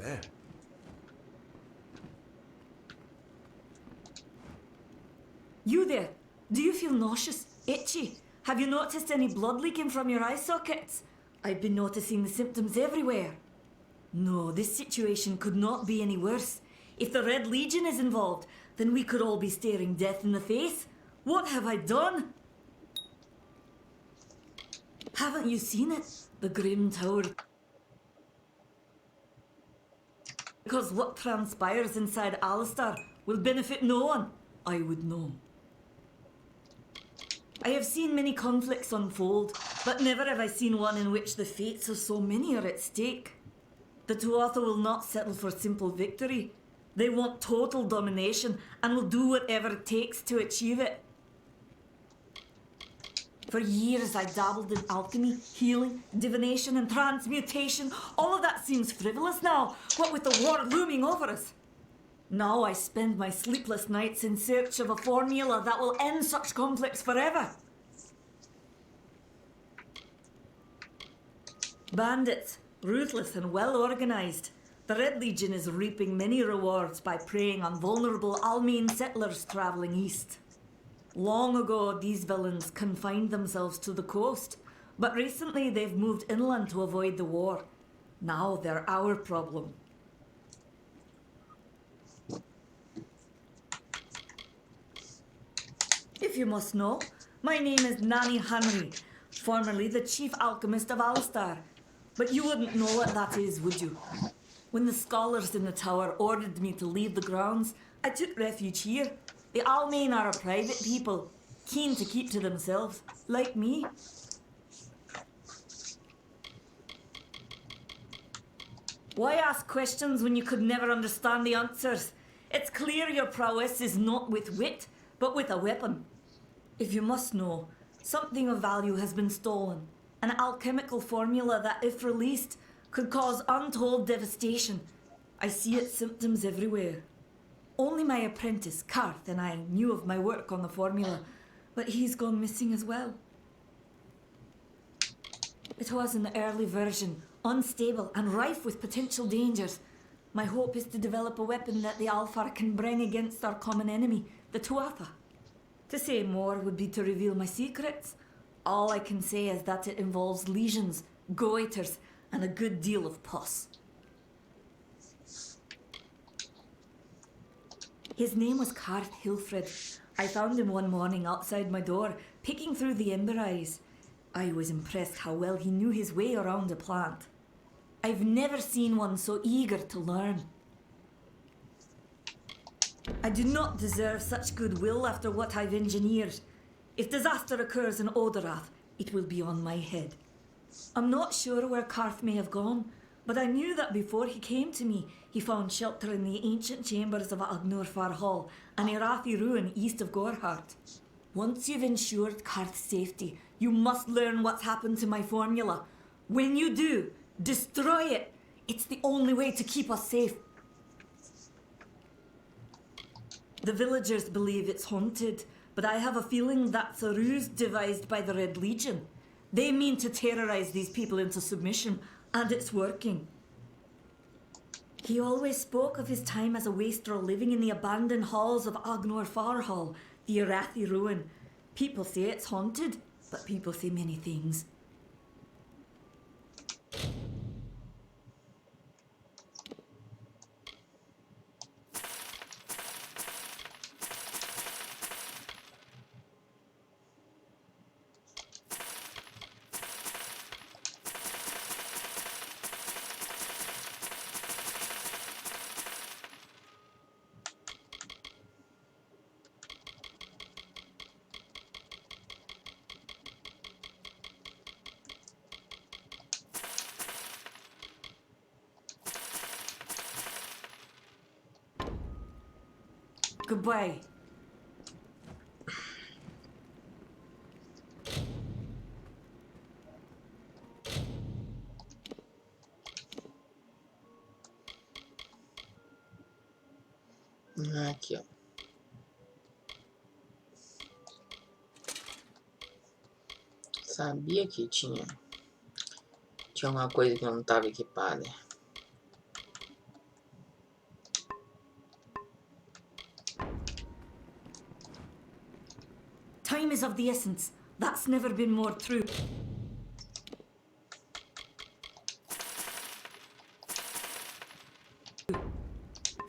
there. You there? Do you feel nauseous? Itchy? Have you noticed any blood leaking from your eye sockets? I've been noticing the symptoms everywhere. No, this situation could not be any worse. If the Red Legion is involved, then we could all be staring death in the face. What have I done? Haven't you seen it? The grim tower. Because what transpires inside Alistar will benefit no one. I would know. I have seen many conflicts unfold, but never have I seen one in which the fates of so many are at stake. The Tuatha will not settle for simple victory. They want total domination and will do whatever it takes to achieve it. For years I dabbled in alchemy, healing, divination and transmutation. All of that seems frivolous now, what with the war looming over us. Now I spend my sleepless nights in search of a formula that will end such conflicts forever. Bandits, ruthless and well organised. The Red Legion is reaping many rewards by preying on vulnerable Almane settlers travelling east. Long ago, these villains confined themselves to the coast, but recently they've moved inland to avoid the war. Now they're our problem. If you must know, my name is Nani Henry, formerly the chief alchemist of Alistar. But you wouldn't know what that is, would you? When the scholars in the tower ordered me to leave the grounds, I took refuge here. The Almane are a private people, keen to keep to themselves, like me. Why ask questions when you could never understand the answers? It's clear your prowess is not with wit, but with a weapon. If you must know, something of value has been stolen. An alchemical formula that, if released, could cause untold devastation. I see its symptoms everywhere. Only my apprentice, Karth, and I knew of my work on the formula, but he's gone missing as well. It was an early version, unstable and rife with potential dangers. My hope is to develop a weapon that the Alfar can bring against our common enemy, the Tuatha. To say more would be to reveal my secrets. All I can say is that it involves lesions, goiters, and a good deal of pus. His name was Karth Hilfred. I found him one morning outside my door, picking through the ember eyes. I was impressed how well he knew his way around a plant. I've never seen one so eager to learn. I do not deserve such goodwill after what I've engineered. If disaster occurs in Odorath, it will be on my head. I'm not sure where Karth may have gone, but I knew that before he came to me, he found shelter in the ancient chambers of Agnor Hall, an Irathi ruin east of Gorhart. Once you've ensured Karth's safety, you must learn what's happened to my formula. When you do, destroy it. It's the only way to keep us safe. The villagers believe it's haunted, but I have a feeling that's a ruse devised by the Red Legion. They mean to terrorize these people into submission, and it's working. He always spoke of his time as a wastrel living in the abandoned halls of Agnor Hall, the Irathi ruin. People say it's haunted, but people say many things. Goodbye. Aqui, ó. Sabia que tinha uma coisa que não estava equipada. Time is of the essence. That's never been more true.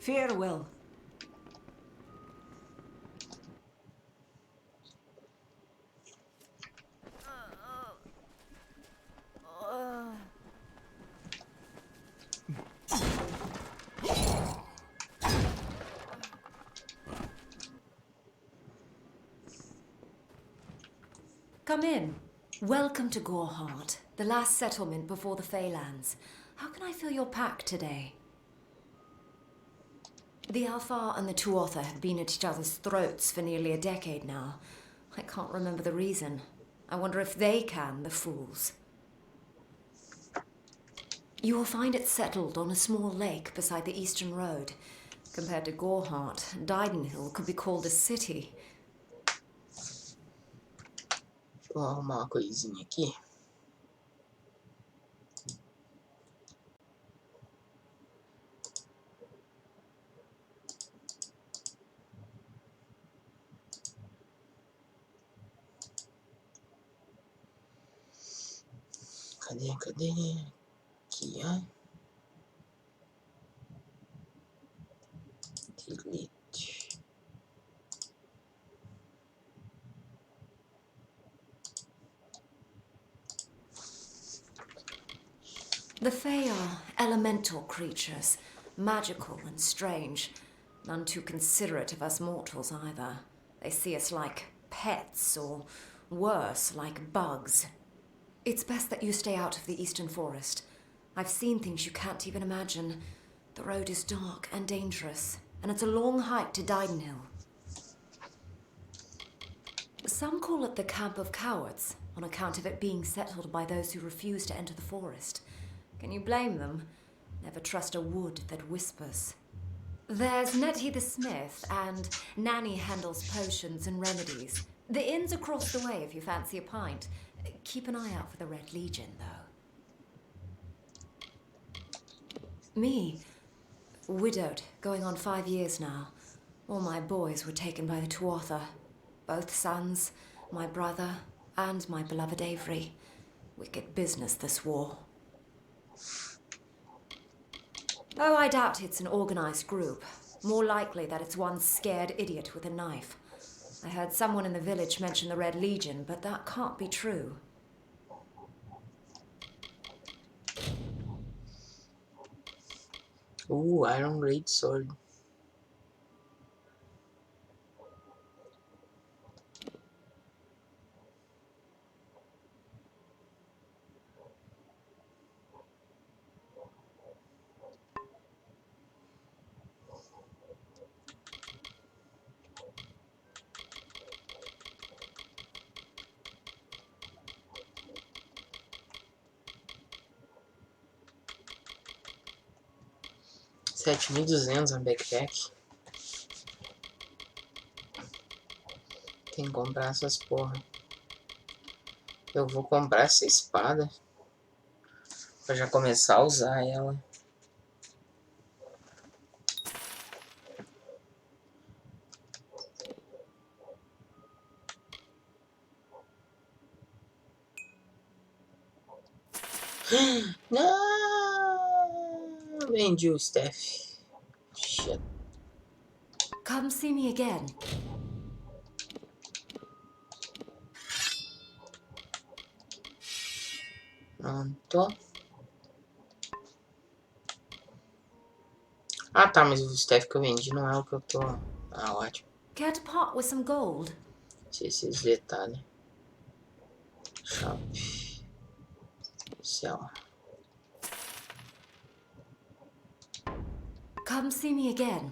Farewell. Come in. Welcome to Goreheart, the last settlement before the Feylands. How can I fill your pack today? The Alfar and the Tuatha have been at each other's throats for nearly a decade now. I can't remember the reason. I wonder if they can, the fools. You will find it settled on a small lake beside the Eastern Road. Compared to Goreheart, Didenhill could be called a city. Deixa eu arrumar uma coisinha aqui. Cadê? Aqui, ó. Delete. The Fae are elemental creatures, magical and strange. None too considerate of us mortals either. They see us like pets, or worse, like bugs. It's best that you stay out of the Eastern Forest. I've seen things you can't even imagine. The road is dark and dangerous, and it's a long hike to Didenhill. Some call it the Camp of Cowards, on account of it being settled by those who refuse to enter the forest. Can you blame them? Never trust a wood that whispers. There's Nettie the smith, and Nanny handles potions and remedies. The inn's across the way if you fancy a pint. Keep an eye out for the Red Legion, though. Me? Widowed, going on 5 years now. All my boys were taken by the Tuatha. Both sons, my brother, and my beloved Avery. Wicked business, this war. Oh, I doubt it's an organized group. More likely that it's one scared idiot with a knife. I heard someone in the village mention the Red Legion, but that can't be true. Ooh, Iron Great Sword. $7.200 a backpack. Tem que comprar essas porra. Eu vou comprar essa espada pra já começar a usar ela. Não! Vendi o staff. Shit. Come see me again. Pronto. Ah, tá, mas o staff que eu vendi não é o que eu tô... Ah, ótimo. Care to part with some gold? Esses detalhes. Shop. Sell. Come see me again.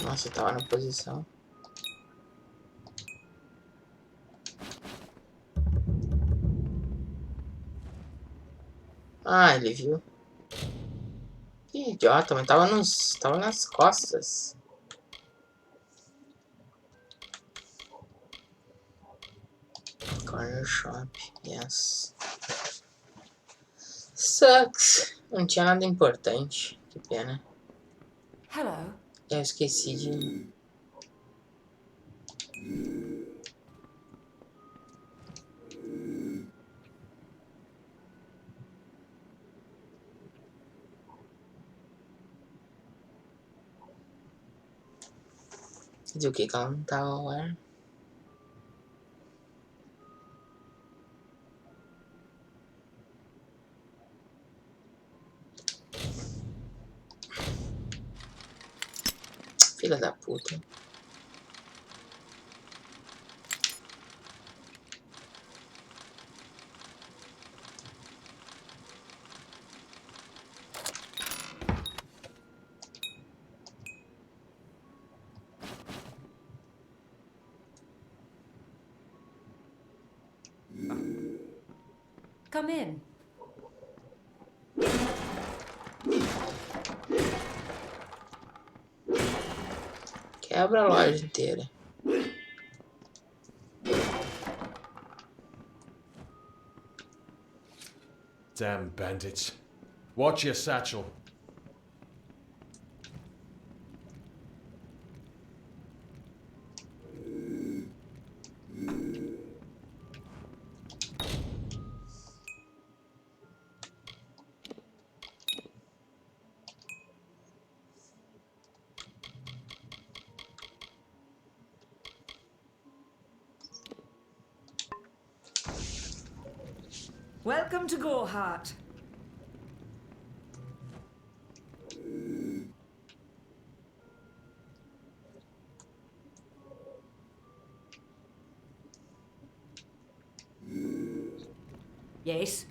Nossa, eu tava na posição. Ah, ele viu. Que idiota, mas tava nas costas. Corner shop, yes. Sucks. Não tinha nada importante. Que pena. Hello. Eu esqueci de... Dizer o que que ela não tava ao ar. Filha da puta. Come in. Quebra a loja inteira. Damn bandits. Watch your satchel. Welcome to Gohart. Yes.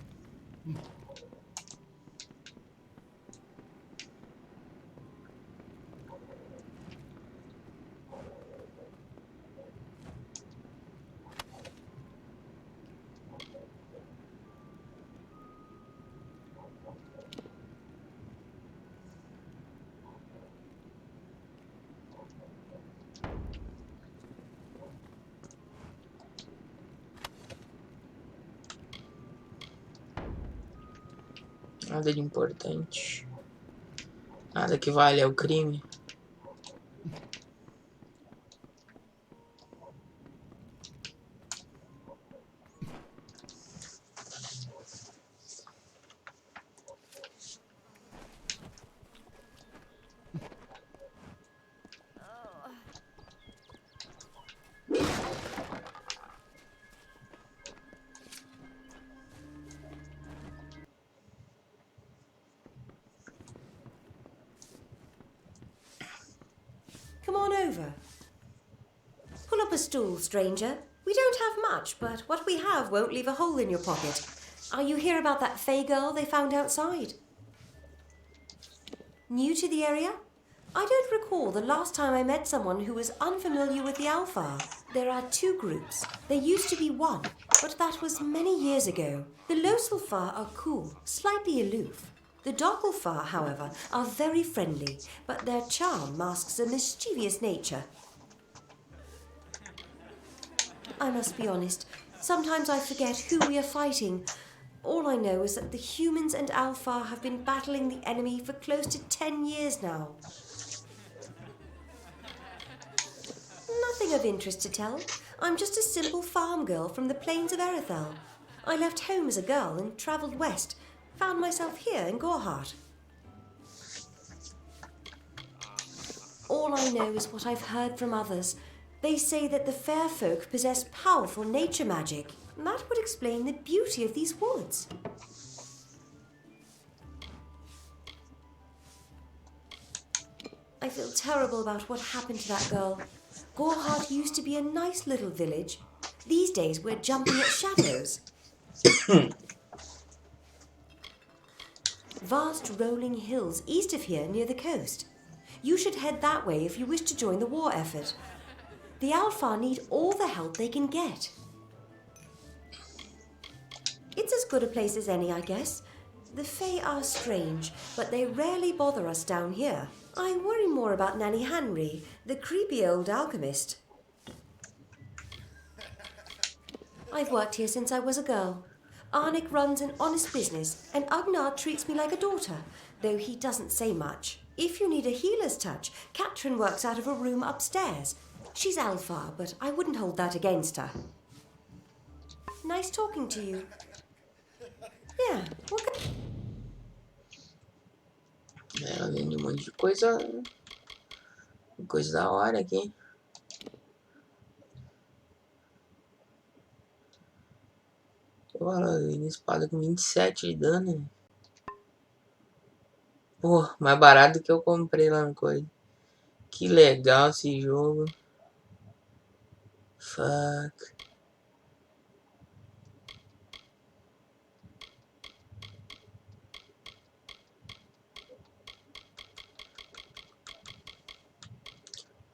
Nada de importante. Nada que vale é o crime. Come on over. Pull up a stool, stranger. We don't have much, but what we have won't leave a hole in your pocket. Are you here about that Fey girl they found outside? New to the area? I don't recall the last time I met someone who was unfamiliar with the Alpha. There are two groups. There used to be one, but that was many years ago. The Loselfar are cool, slightly aloof. The Dogglefar, however, are very friendly, but their charm masks a mischievous nature. I must be honest, sometimes I forget who we are fighting. All I know is that the humans and Alpha have been battling the enemy for close to 10 years now. Nothing of interest to tell. I'm just a simple farm girl from the plains of Erethel. I left home as a girl and travelled west. Found myself here in Gohart. All I know is what I've heard from others. They say that the fair folk possess powerful nature magic. That would explain the beauty of these woods. I feel terrible about what happened to that girl. Gohart used to be a nice little village. These days we're jumping at shadows. Vast rolling hills east of here near the coast. You should head that way if you wish to join the war effort. The Alpha need all the help they can get. It's as good a place as any, I guess. The Fae are strange, but they rarely bother us down here. I worry more about Nanny Henry, the creepy old alchemist. I've worked here since I was a girl. Arnik runs an honest business, and Agnar treats me like a daughter, though he doesn't say much. If you need a healer's touch, Katrin works out of a room upstairs. She's Alpha, but I wouldn't hold that against her. Nice talking to you. Yeah, what can... Eu vendo um monte de coisa. Coisa da hora aqui. Olha, espada com 27 de dano. Pô, mais barato do que eu comprei lá no coisa. Que legal esse jogo. Fuck.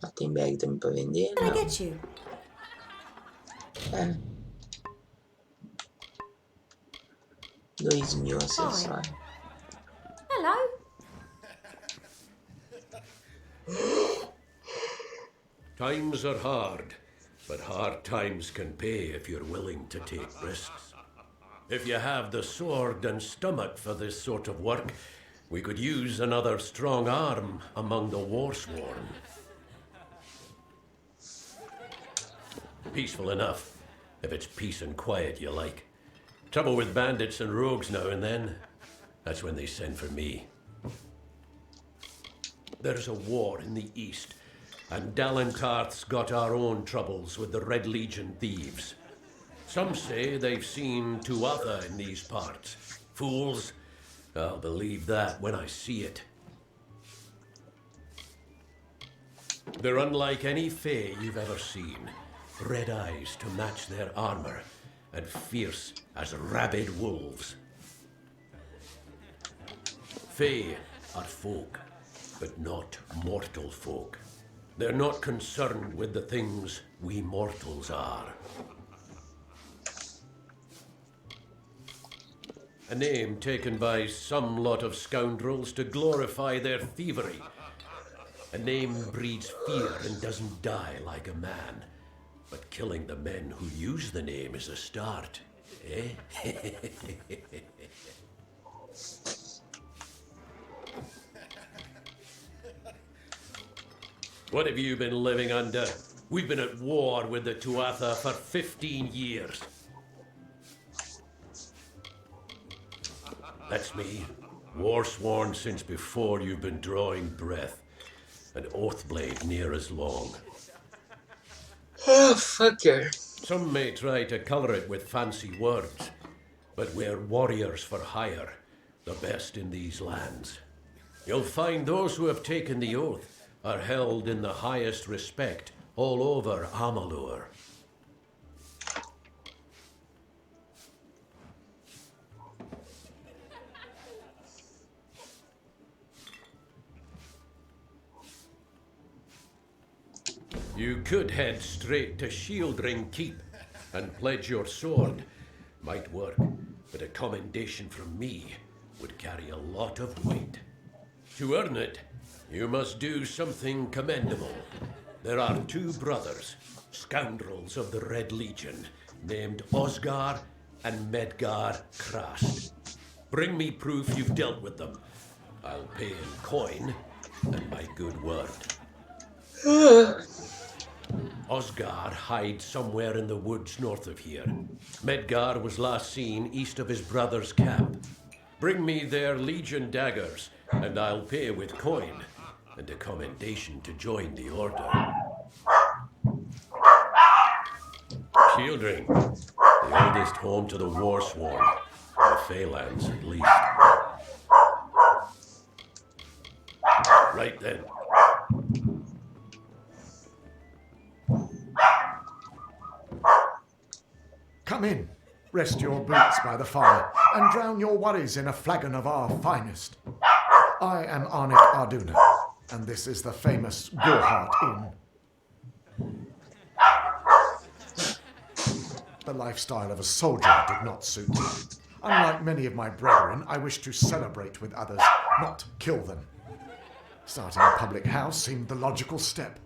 Ah, tem bag também pra vender? Can I Não. get you? É. 2.000 acessórios. Hello? Times are hard, but hard times can pay if you're willing to take risks. If you have the sword and stomach for this sort of work, we could use another strong arm among the warsworn. Peaceful enough, if it's peace and quiet you like. Trouble with bandits and rogues now and then, that's when they send for me. There's a war in the east, and Dalentarth's got our own troubles with the Red Legion thieves. Some say they've seen Tuatha in these parts. Fools, I'll believe that when I see it. They're unlike any Fae you've ever seen. Red eyes to match their armor, and fierce as rabid wolves. Fae are folk, but not mortal folk. They're not concerned with the things we mortals are. A name taken by some lot of scoundrels to glorify their thievery. A name breeds fear and doesn't die like a man. But killing the men who use the name is a start, eh? What have you been living under? We've been at war with the Tuatha for 15 years. That's me. War-sworn since before you've been drawing breath. An oath-blade near as long. Oh, fucker. Some may try to colour it with fancy words, but we're warriors for hire, the best in these lands. You'll find those who have taken the oath are held in the highest respect all over Amalur. You could head straight to Shieldring Keep and pledge your sword. Might work, but a commendation from me would carry a lot of weight. To earn it, you must do something commendable. There are two brothers, scoundrels of the Red Legion, named Osgar and Medgar Krast. Bring me proof you've dealt with them. I'll pay in coin and my good word. Osgar hides somewhere in the woods north of here. Medgar was last seen east of his brother's camp. Bring me their Legion daggers, and I'll pay with coin, and a commendation to join the order. Shieldring, the oldest home to the Warsworn, the Feylands at least. Right then. Come in, rest your boots by the fire, and drown your worries in a flagon of our finest. I am Arnik Arduna, and this is the famous Gorhart Inn. The lifestyle of a soldier did not suit me. Unlike many of my brethren, I wish to celebrate with others, not kill them. Starting a public house seemed the logical step.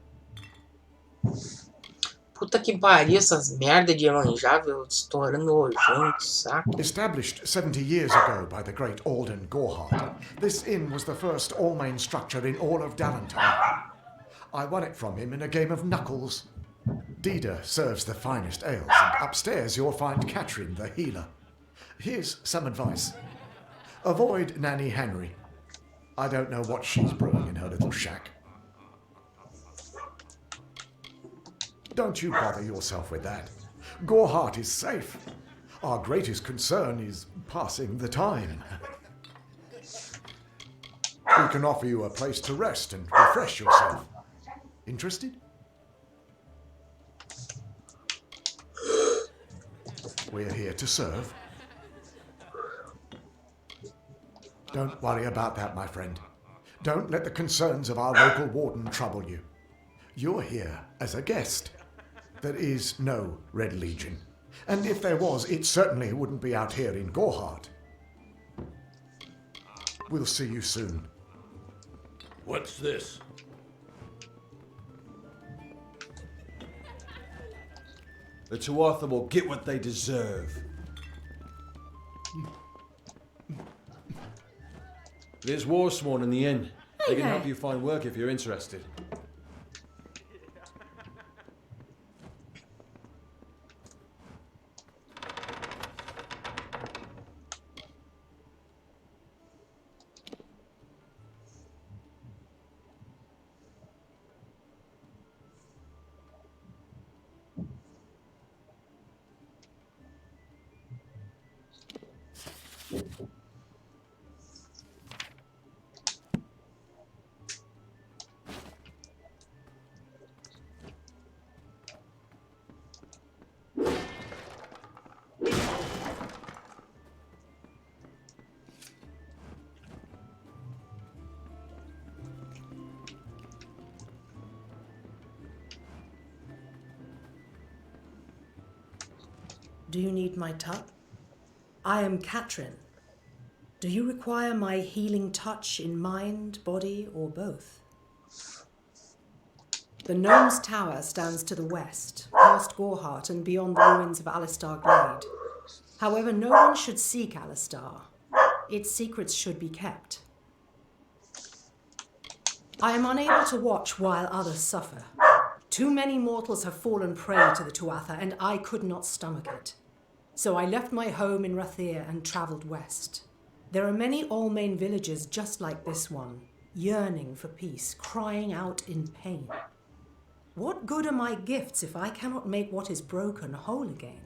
Puta que pariu, essas merda de manjável estourando nojento, saco. Established 70 years ago by the great Alden Gorhart, this inn was the first all-main structure in all of Dallentar. I won it from him in a game of knuckles. Dida serves the finest ales, and upstairs you'll find Katrin the healer. Here's some advice. Avoid Nanny Henry. I don't know what she's brewing in her little shack. Don't you bother yourself with that. Gorhart is safe. Our greatest concern is passing the time. We can offer you a place to rest and refresh yourself. Interested? We're here to serve. Don't worry about that, my friend. Don't let the concerns of our local warden trouble you. You're here as a guest. There is no Red Legion. And if there was, it certainly wouldn't be out here in Gorhart. We'll see you soon. What's this? The Tuatha will get what they deserve. There's Warsworn in the inn. They can help you find work if you're interested. Do you need my touch? I am Katrin. Do you require my healing touch in mind, body, or both? The Gnome's Tower stands to the west, past Gorhart and beyond the ruins of Alistar Glade. However, no one should seek Alistar. Its secrets should be kept. I am unable to watch while others suffer. Too many mortals have fallen prey to the Tuatha, and I could not stomach it. So I left my home in Rathir and travelled west. There are many All-Main villages just like this one, yearning for peace, crying out in pain. What good are my gifts if I cannot make what is broken whole again?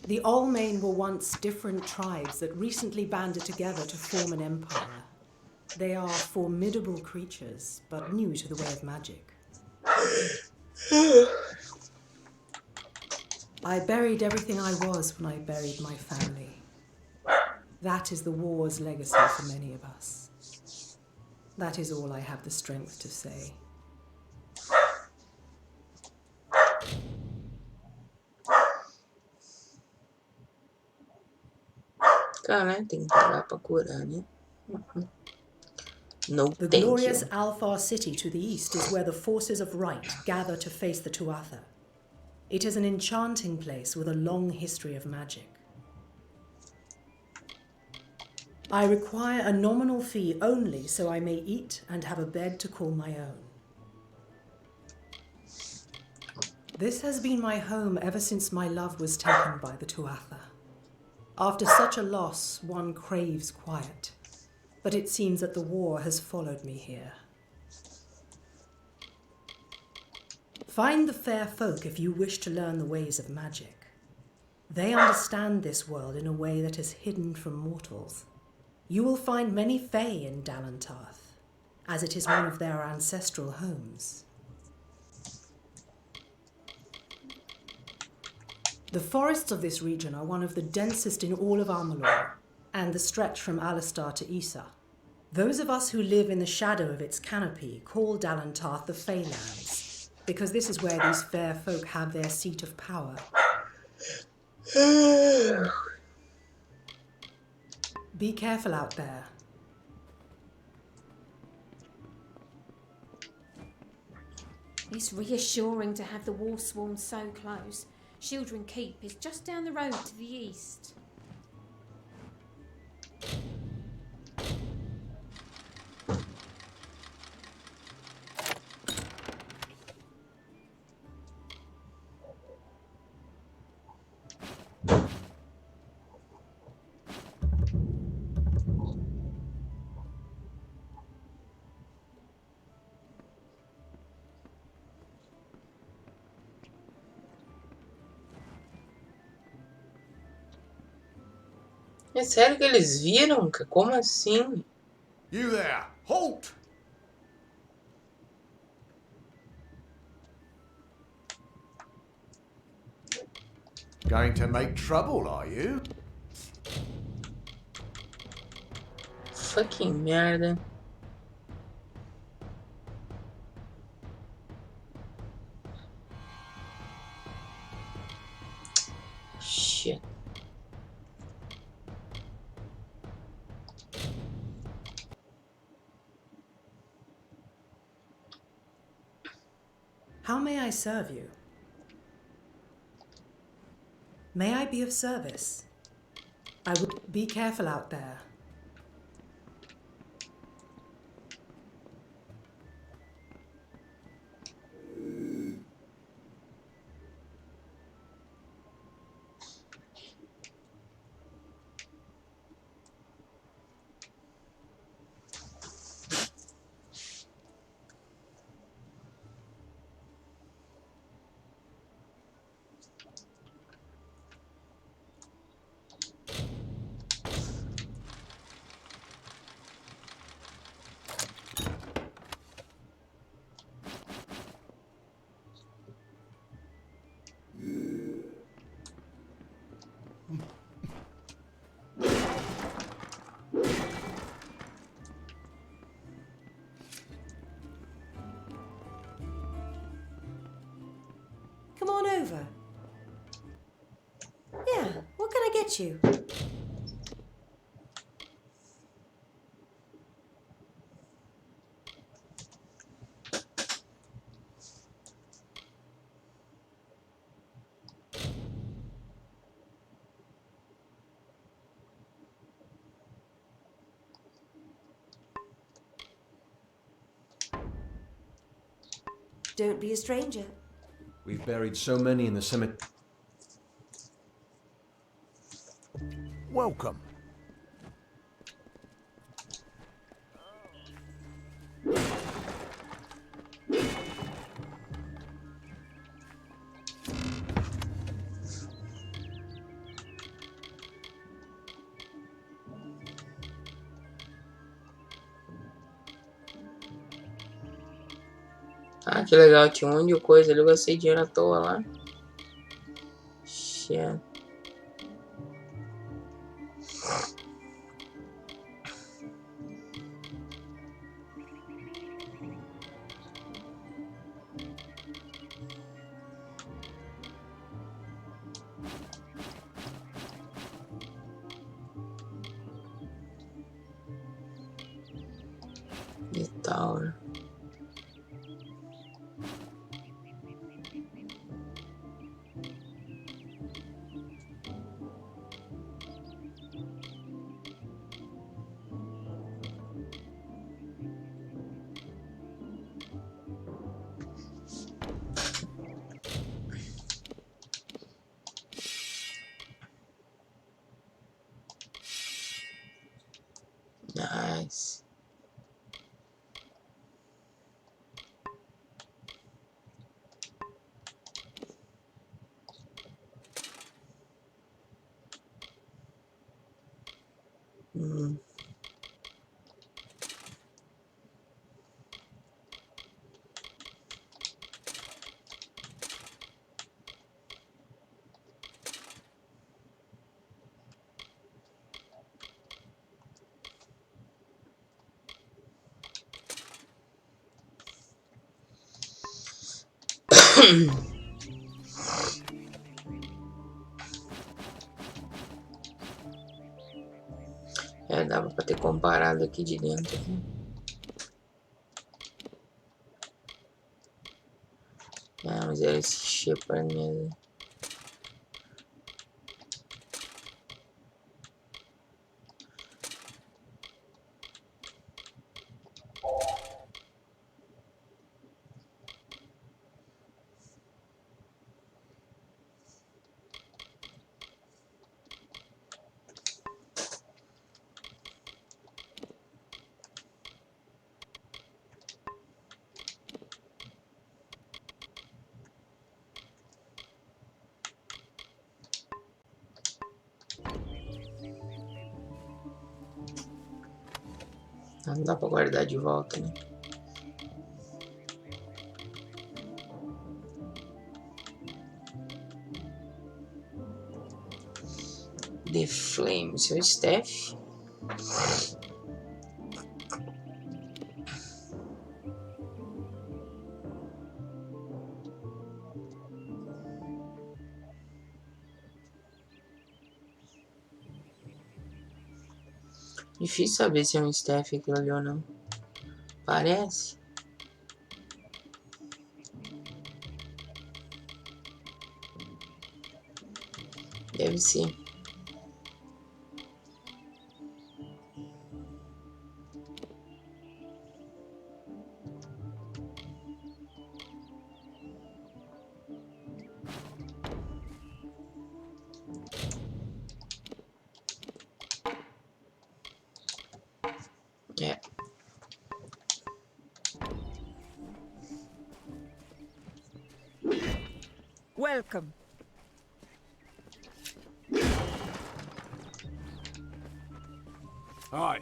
The All-Main were once different tribes that recently banded together to form an empire. They are formidable creatures, but new to the way of magic. I buried everything I was when I buried my family. That is the war's legacy for many of us. That is all I have the strength to say. Caralho, tem que pagar pra curar, né? No, The thank glorious you. Alfar city to the east is where the forces of right gather to face the Tuatha. It is an enchanting place with a long history of magic. I require a nominal fee only so I may eat and have a bed to call my own. This has been my home ever since my love was taken by the Tuatha. After such a loss, one craves quiet. But it seems that the war has followed me here. Find the fair folk if you wish to learn the ways of magic. They understand this world in a way that is hidden from mortals. You will find many Fae in Dallentarth, as it is one of their ancestral homes. The forests of this region are one of the densest in all of Amalur, and the stretch from Alistar to Isa. Those of us who live in the shadow of its canopy call Dalantarth the Feylands, because this is where these fair folk have their seat of power. Be careful out there. It's reassuring to have the Warsworn so close. Shieldring Keep is just down the road to the east. É sério que eles viram? Como assim? You there! Halt! Going to make trouble, are you? Fucking merda. Shit. How may I serve you? May I be of service? I would be careful out there. Come on over. Yeah, what can I get you? Don't be a stranger. We've buried so many in the cemetery. Welcome. Ah, que legal. Tinha um monte de coisa ali. Eu gastei dinheiro à toa lá. Shit. E tal, né? Nice. É, dava pra ter comparado aqui de dentro. Ah, mas era esse shaper mesmo. Não dá pra guardar de volta, né? The Flame, seu Steph. Difícil saber se é um Steph aquilo ali ou não. Parece. Deve ser. É. Welcome. Hi.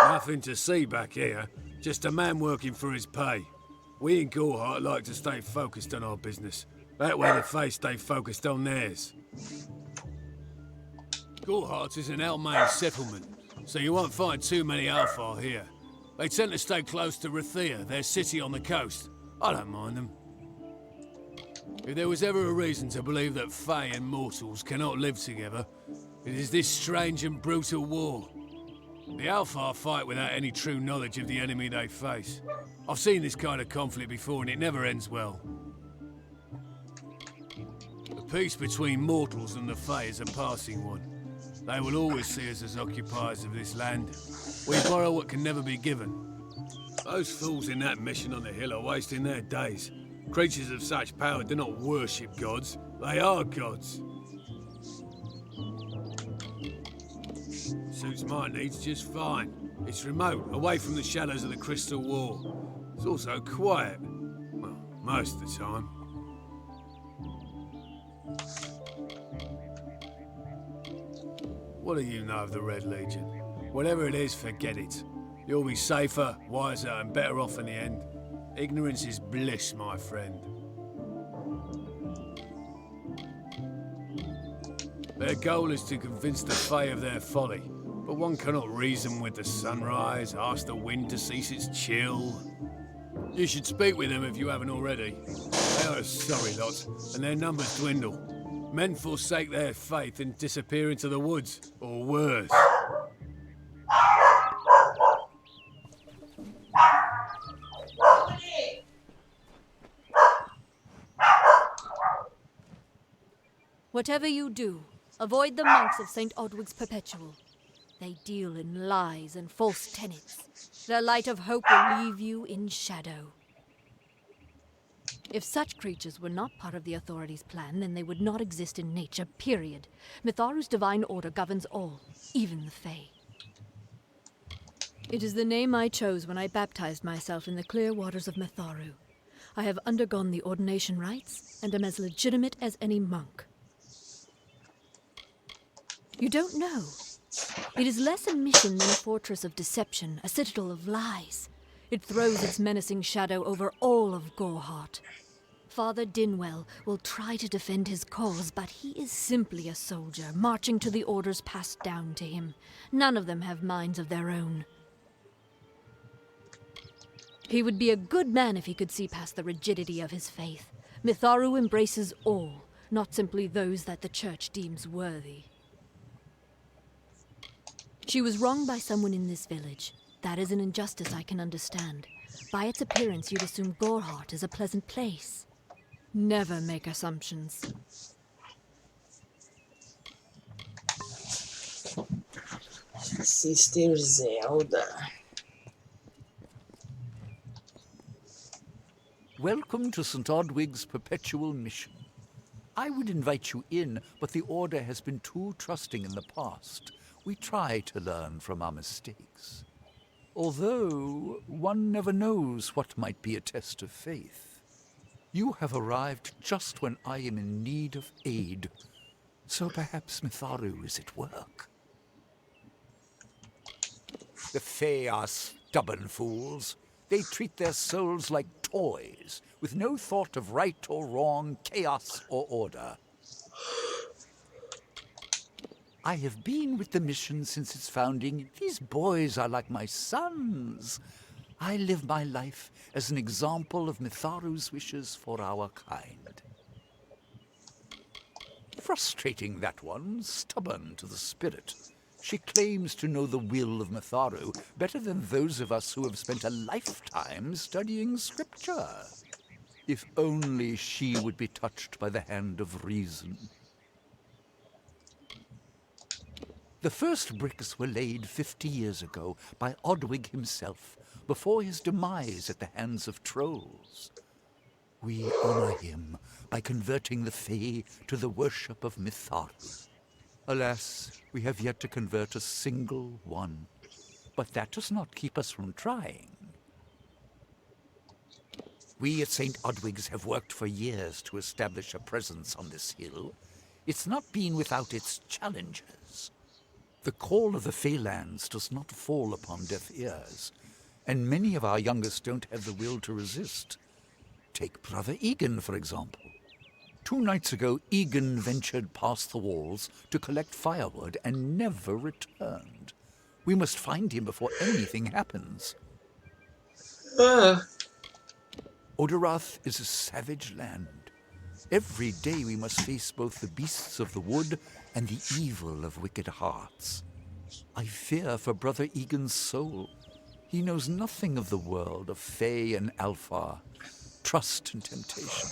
Nothing to see back here. Just a man working for his pay. We in Gorhart like to stay focused on our business. That way the Fae stay focused on theirs. Gorhart is an Almain settlement, so you won't find too many Alfar here. They tend to stay close to Rathia, their city on the coast. I don't mind them. If there was ever a reason to believe that Fae and mortals cannot live together, it is this strange and brutal war. The Alfar fight without any true knowledge of the enemy they face. I've seen this kind of conflict before and it never ends well. The peace between mortals and the Fae is a passing one. They will always see us as occupiers of this land. We borrow what can never be given. Those fools in that mission on the hill are wasting their days. Creatures of such power do not worship gods. They are gods. Suits my needs just fine. It's remote, away from the shadows of the Crystal Wall. It's also quiet. Well, most of the time. What do you know of the Red Legion? Whatever it is, forget it. You'll be safer, wiser, and better off in the end. Ignorance is bliss, my friend. Their goal is to convince the Fae of their folly. But one cannot reason with the sunrise, ask the wind to cease its chill. You should speak with them if you haven't already. They are a sorry lot, and their numbers dwindle. Men forsake their faith and disappear into the woods, or worse. Whatever you do, avoid the monks of St. Odwig's Perpetual. They deal in lies and false tenets. Their light of hope will leave you in shadow. If such creatures were not part of the authorities' plan, then they would not exist in nature, period. Mitharu's divine order governs all, even the Fae. It is the name I chose when I baptized myself in the clear waters of Mitharu. I have undergone the ordination rites, and am as legitimate as any monk. You don't know. It is less a mission than a fortress of deception, a citadel of lies. It throws its menacing shadow over all of Gorehart. Father Dinwell will try to defend his cause, but he is simply a soldier, marching to the orders passed down to him. None of them have minds of their own. He would be a good man if he could see past the rigidity of his faith. Mitharu embraces all, not simply those that the Church deems worthy. She was wronged by someone in this village. That is an injustice I can understand. By its appearance, you'd assume Gorehart is a pleasant place. Never make assumptions. Sister Zelda. Welcome to St. Odwig's perpetual mission. I would invite you in, but the Order has been too trusting in the past. We try to learn from our mistakes. Although, one never knows what might be a test of faith. You have arrived just when I am in need of aid. So perhaps Mitharu is at work. The Fae are stubborn fools. They treat their souls like toys, with no thought of right or wrong, chaos or order. I have been with the mission since its founding. These boys are like my sons. I live my life as an example of Mitharu's wishes for our kind. Frustrating, that one, stubborn to the spirit. She claims to know the will of Mitharu better than those of us who have spent a lifetime studying scripture. If only she would be touched by the hand of reason. The first bricks were laid 50 years ago by Odwig himself, before his demise at the hands of trolls. We honor him by converting the Fae to the worship of Mitharu. Alas, we have yet to convert a single one. But that does not keep us from trying. We at St. Odwig's have worked for years to establish a presence on this hill. It's not been without its challenges. The call of the Faelands does not fall upon deaf ears, and many of our youngest don't have the will to resist. Take Brother Egan, for example. 2 nights ago, Egan ventured past the walls to collect firewood and never returned. We must find him before anything happens. Odorath is a savage land. Every day we must face both the beasts of the wood and the evil of wicked hearts. I fear for Brother Egan's soul. He knows nothing of the world of Fae and Alpha, trust and temptation.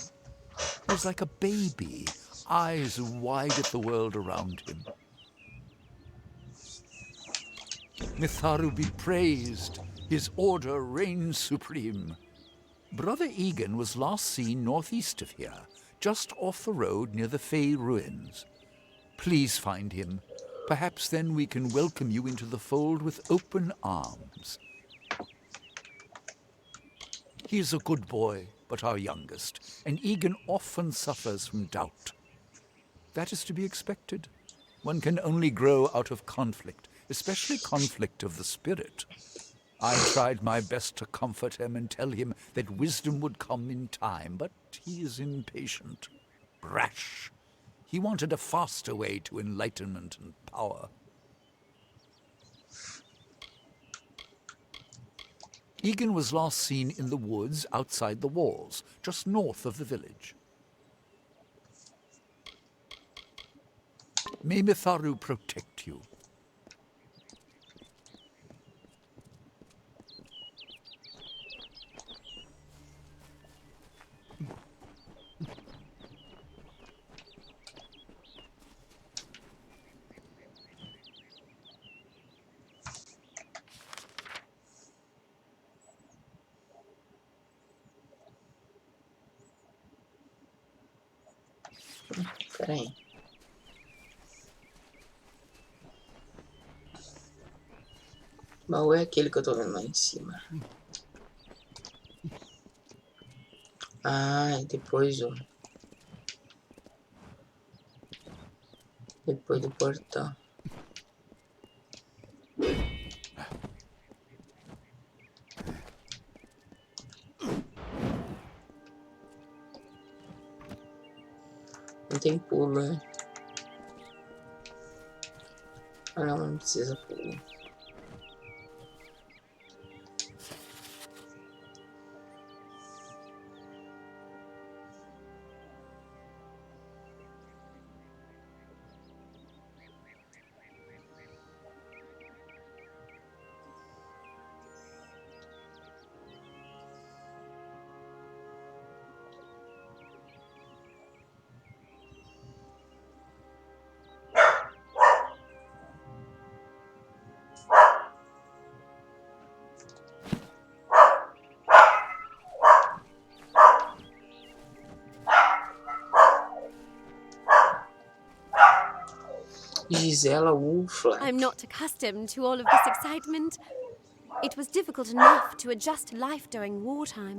He's like a baby, eyes wide at the world around him. Mitharu be praised, his order reigns supreme. Brother Egan was last seen northeast of here, just off the road near the Fae ruins. Please find him. Perhaps then we can welcome you into the fold with open arms. He is a good boy, but our youngest, and Egan often suffers from doubt. That is to be expected. One can only grow out of conflict, especially conflict of the spirit. I tried my best to comfort him and tell him that wisdom would come in time, but he is impatient, brash. He wanted a faster way to enlightenment and power. Egan was last seen in the woods outside the walls, just north of the village. May Mitharu protect you. Pera aí. O baú é aquele que eu tô vendo lá em cima. Ah, e depois do portão. Não tem pulo, né? Ah, não precisa pulo. Gisela Wolflack. I'm not accustomed to all of this excitement. It was difficult enough to adjust to life during wartime.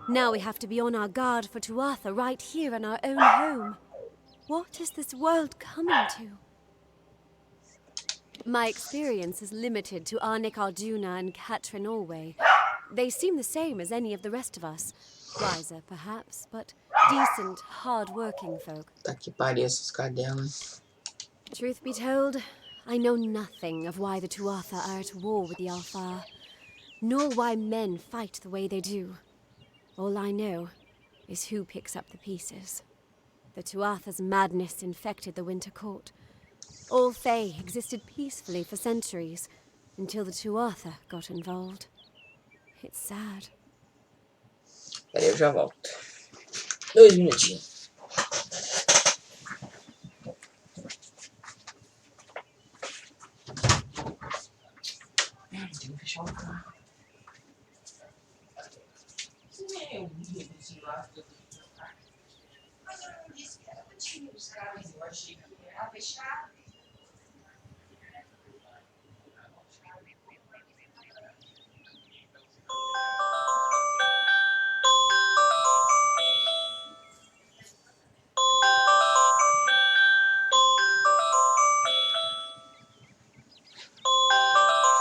Now we have to be on our guard for Tuatha right here in our own home. What is this world coming to? My experience is limited to Arnik Arduna and Katrin Orway. They seem the same as any of the rest of us. Wiser, perhaps, but decent, hard-working folk. Tá que pariu essas cadelas. Truth be told, I know nothing of why the Tuatha are at war with the Alfar, nor why men fight the way they do. All I know is who picks up the pieces. The Tuatha's madness infected the Winter Court. All Fae existed peacefully for centuries, until the Tuatha got involved. It's sad. Peraí, eu já volto. 2 minutinhos. Tem que fechar o carro. Meu Deus, mas eu não disse que era pra te buscar, mas eu achei que era fechar.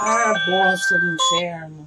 Ah, bosta do inferno.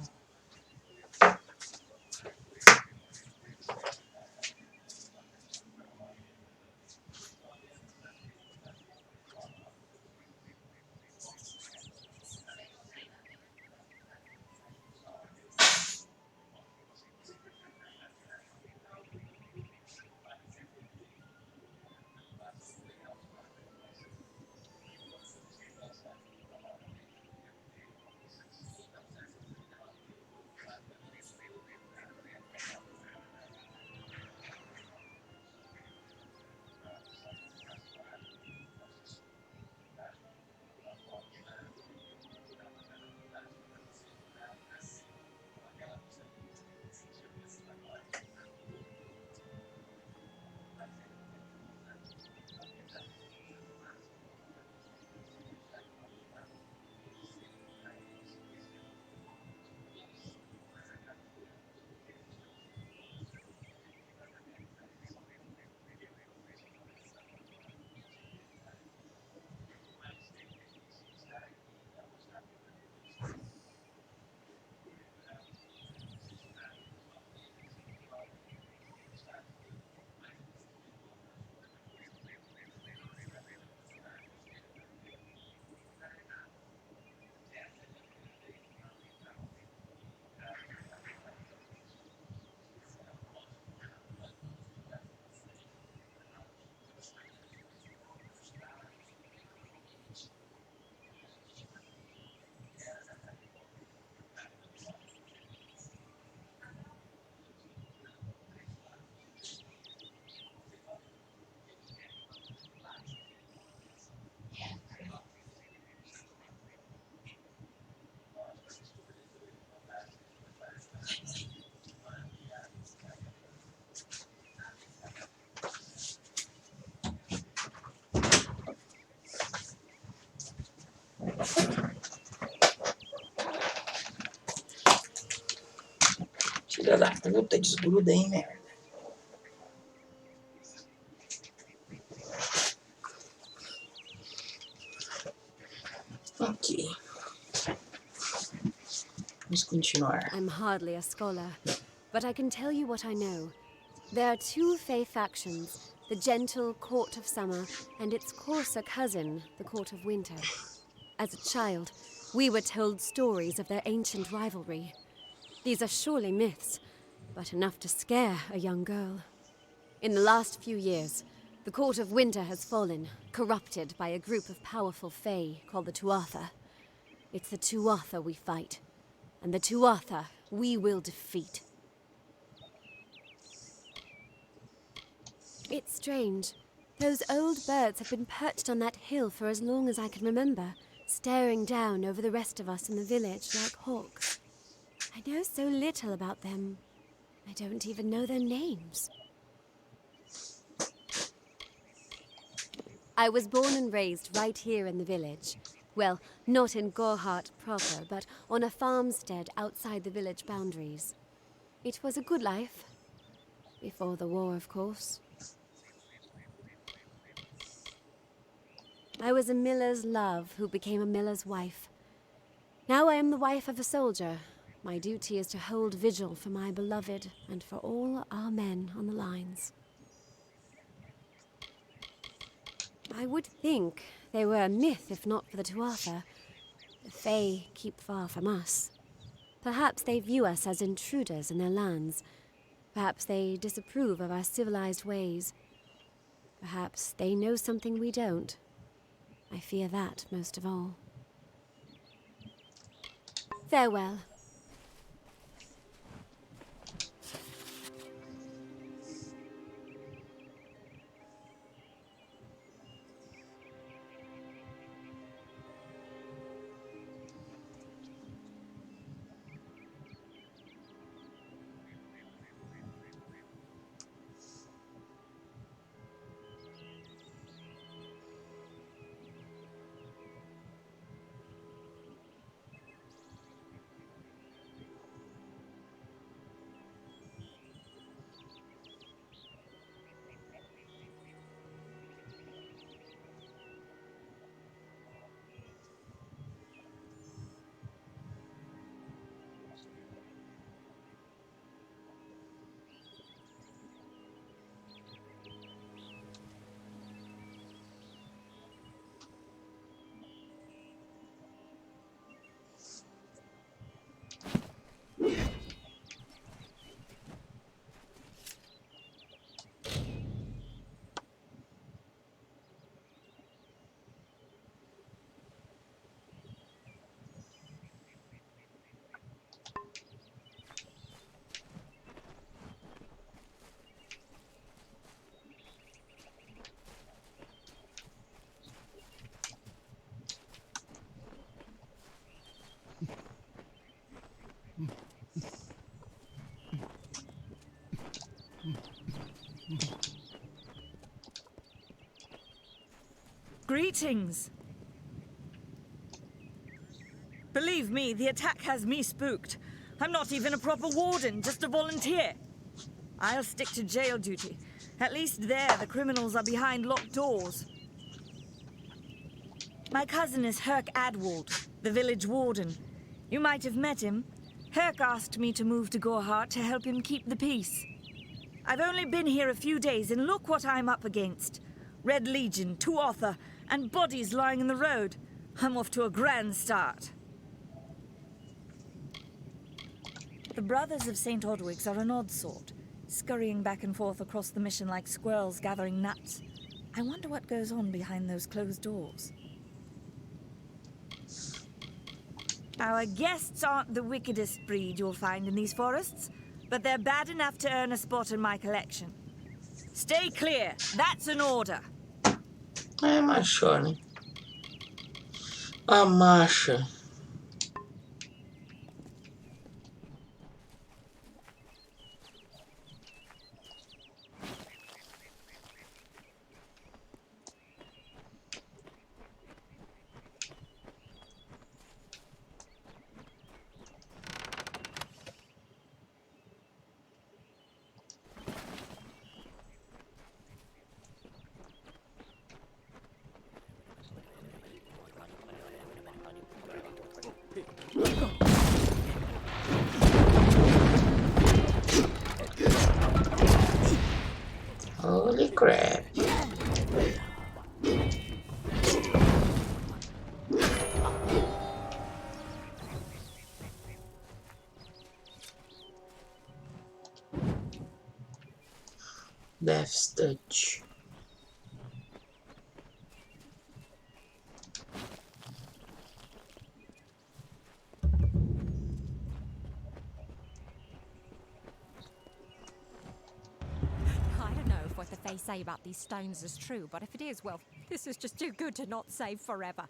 Filha da puta, desgruda aí, merda. Ok. Vamos continuar. I'm hardly a scholar, but I can tell you what I know. There are two Fey factions, the gentle Court of Summer and its coarser cousin, the Court of Winter. As a child, we were told stories of their ancient rivalry. These are surely myths, but enough to scare a young girl. In the last few years, the Court of Winter has fallen, corrupted by a group of powerful Fey called the Tuatha. It's the Tuatha we fight, and the Tuatha we will defeat. It's strange. Those old birds have been perched on that hill for as long as I can remember, staring down over the rest of us in the village like hawks. I know so little about them. I don't even know their names. I was born and raised right here in the village. Well, not in Gorhart proper, but on a farmstead outside the village boundaries. It was a good life. Before the war, of course. I was a miller's love who became a miller's wife. Now I am the wife of a soldier. My duty is to hold vigil for my beloved and for all our men on the lines. I would think they were a myth if not for the Tuatha. The Fae keep far from us. Perhaps they view us as intruders in their lands. Perhaps they disapprove of our civilized ways. Perhaps they know something we don't. I fear that most of all. Farewell. Greetings. Believe me, the attack has me spooked. I'm not even a proper warden, just a volunteer. I'll stick to jail duty. At least there, the criminals are behind locked doors. My cousin is Herc Adwald, the village warden. You might have met him. Herc asked me to move to Gorhart to help him keep the peace. I've only been here a few days, and look what I'm up against. Red Legion, Tuatha, and bodies lying in the road. I'm off to a grand start. The Brothers of St. Odwig's are an odd sort, scurrying back and forth across the mission like squirrels gathering nuts. I wonder what goes on behind those closed doors. Our guests aren't the wickedest breed you'll find in these forests, but they're bad enough to earn a spot in my collection. Stay clear. That's an order. É, macho, né? A marcha. Death's Touch. I don't know if what the Fae say about these stones is true, but if it is, well, this is just too good to not save forever.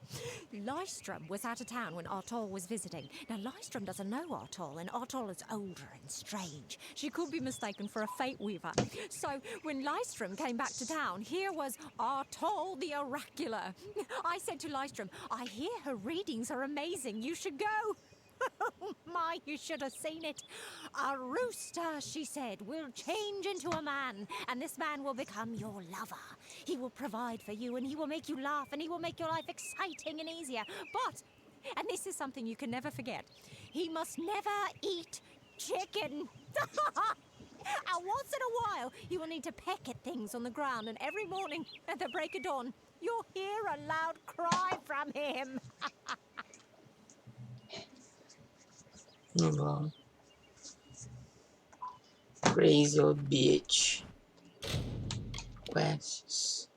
Lystrom was out of town when Artol was visiting. Now, Lystrom doesn't know Artol, and Artol is older and strange. She could be mistaken for a Fate Weaver. So, when Lystrom came back to town, here was Artol the Oracular. I said to Lystrom, I hear her readings are amazing. You should go. Oh my, you should have seen it. A rooster, she said, will change into a man, and this man will become your lover. He will provide for you, and he will make you laugh, and he will make your life exciting and easier. But, and this is something you can never forget, he must never eat chicken. And once in a while, he will need to peck at things on the ground, and every morning at the break of dawn, you'll hear a loud cry from him. Bom. Crazy old bitch. Quests.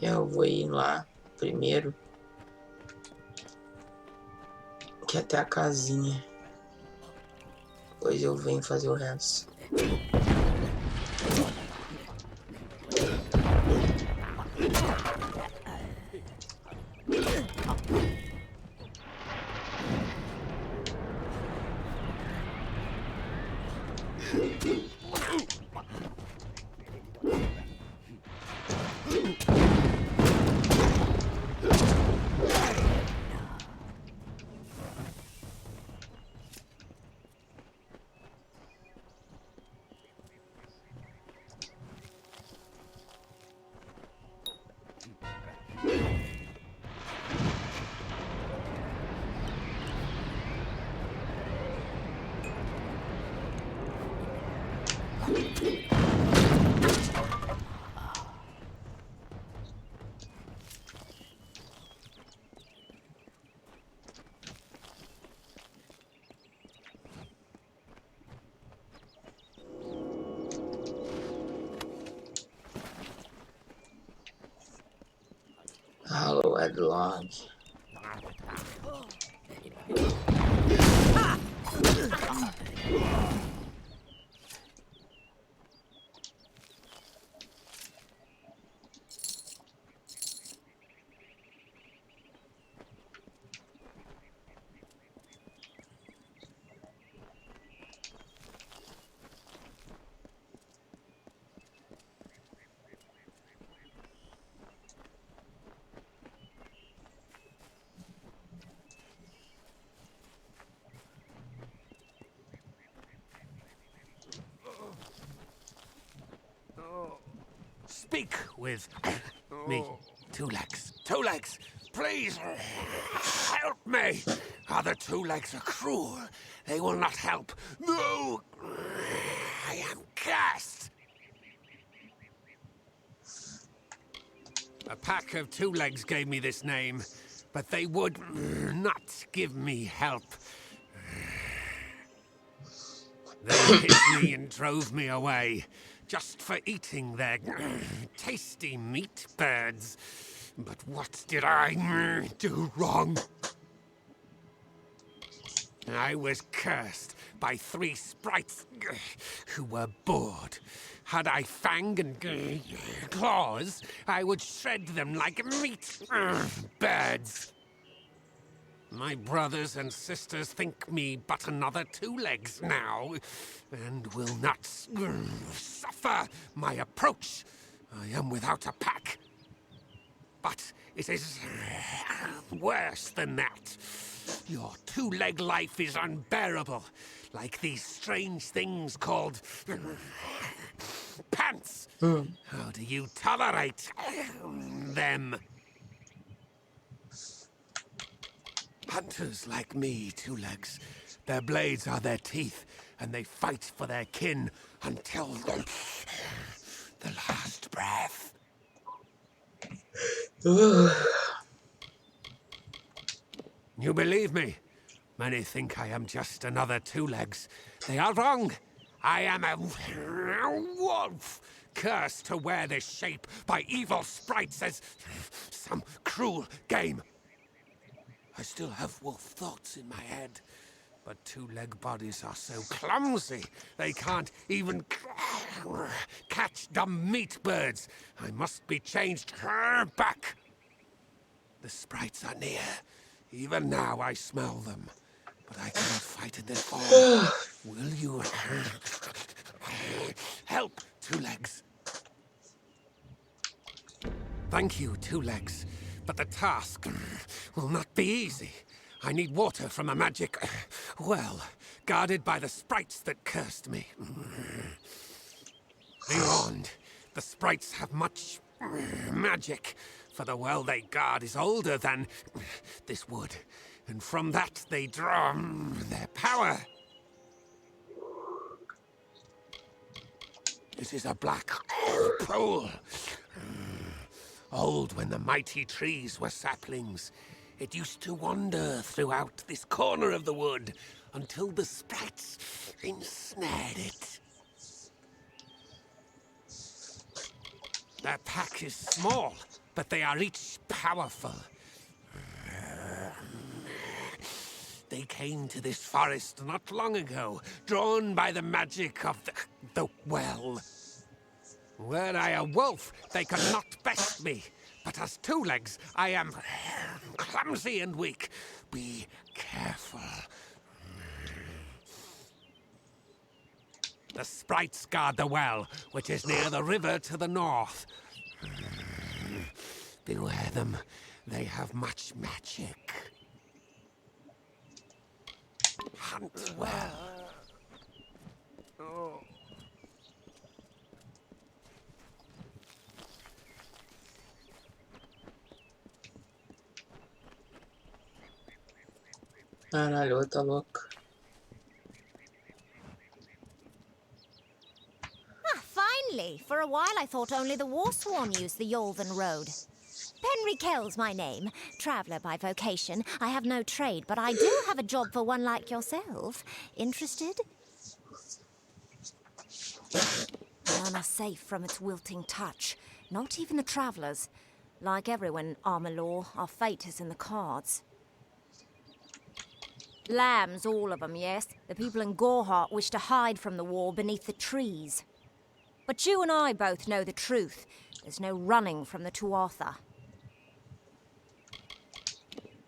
Eu vou ir lá primeiro. Que até a casinha. Depois eu venho fazer o resto. Hallowed Lodge. Speak with me, Two Legs. Two Legs, please, help me. Other two legs are cruel. They will not help. No, I am cursed. A pack of two legs gave me this name, but they would not give me help. They hit me and drove me away, just for eating their tasty meat birds. But what did I do wrong? I was cursed by 3 sprites who were bored. Had I fang and claws, I would shred them like meat birds. My brothers and sisters think me but another 2 legs now, and will not suffer my approach. I am without a pack. But it is worse than that. Your 2-leg life is unbearable, like these strange things called pants. How do you tolerate them? Hunters like me, 2 legs. Their blades are their teeth, and they fight for their kin until the last breath. You believe me? Many think I am just another 2 legs. They are wrong. I am a wolf, cursed to wear this shape by evil sprites as some cruel game. I still have wolf thoughts in my head, but 2-leg bodies are so clumsy they can't even catch dumb meat birds. I must be changed back. The sprites are near. Even now I smell them, but I cannot fight in their form. Will you help, 2 legs? Thank you, 2 legs, but the task will not be easy. I need water from a magic well, guarded by the sprites that cursed me. Be warned, the sprites have much magic, for the well they guard is older than this wood, and from that they draw their power. It is a black pool. Old when the mighty trees were saplings. It used to wander throughout this corner of the wood until the sprites ensnared it. Their pack is small, but they are each powerful. They came to this forest not long ago, drawn by the magic of the well. Were I a wolf, they could not best me. But as 2 legs, I am clumsy and weak. Be careful. The sprites guard the well, which is near the river to the north. Beware them. They have much magic. Hunt well. Oh. Caralho, outra louca. Finally! For a while I thought only the Warsworn used the Yolven Road. Penry Kell's my name. Traveller by vocation. I have no trade, but I do have a job for one like yourself. Interested? None are safe from its wilting touch. Not even the travellers. Like everyone, Amalur, our fate is in the cards. Lambs, all of them, yes. The people in Gorhart wish to hide from the war beneath the trees. But you and I both know the truth. There's no running from the Tuatha.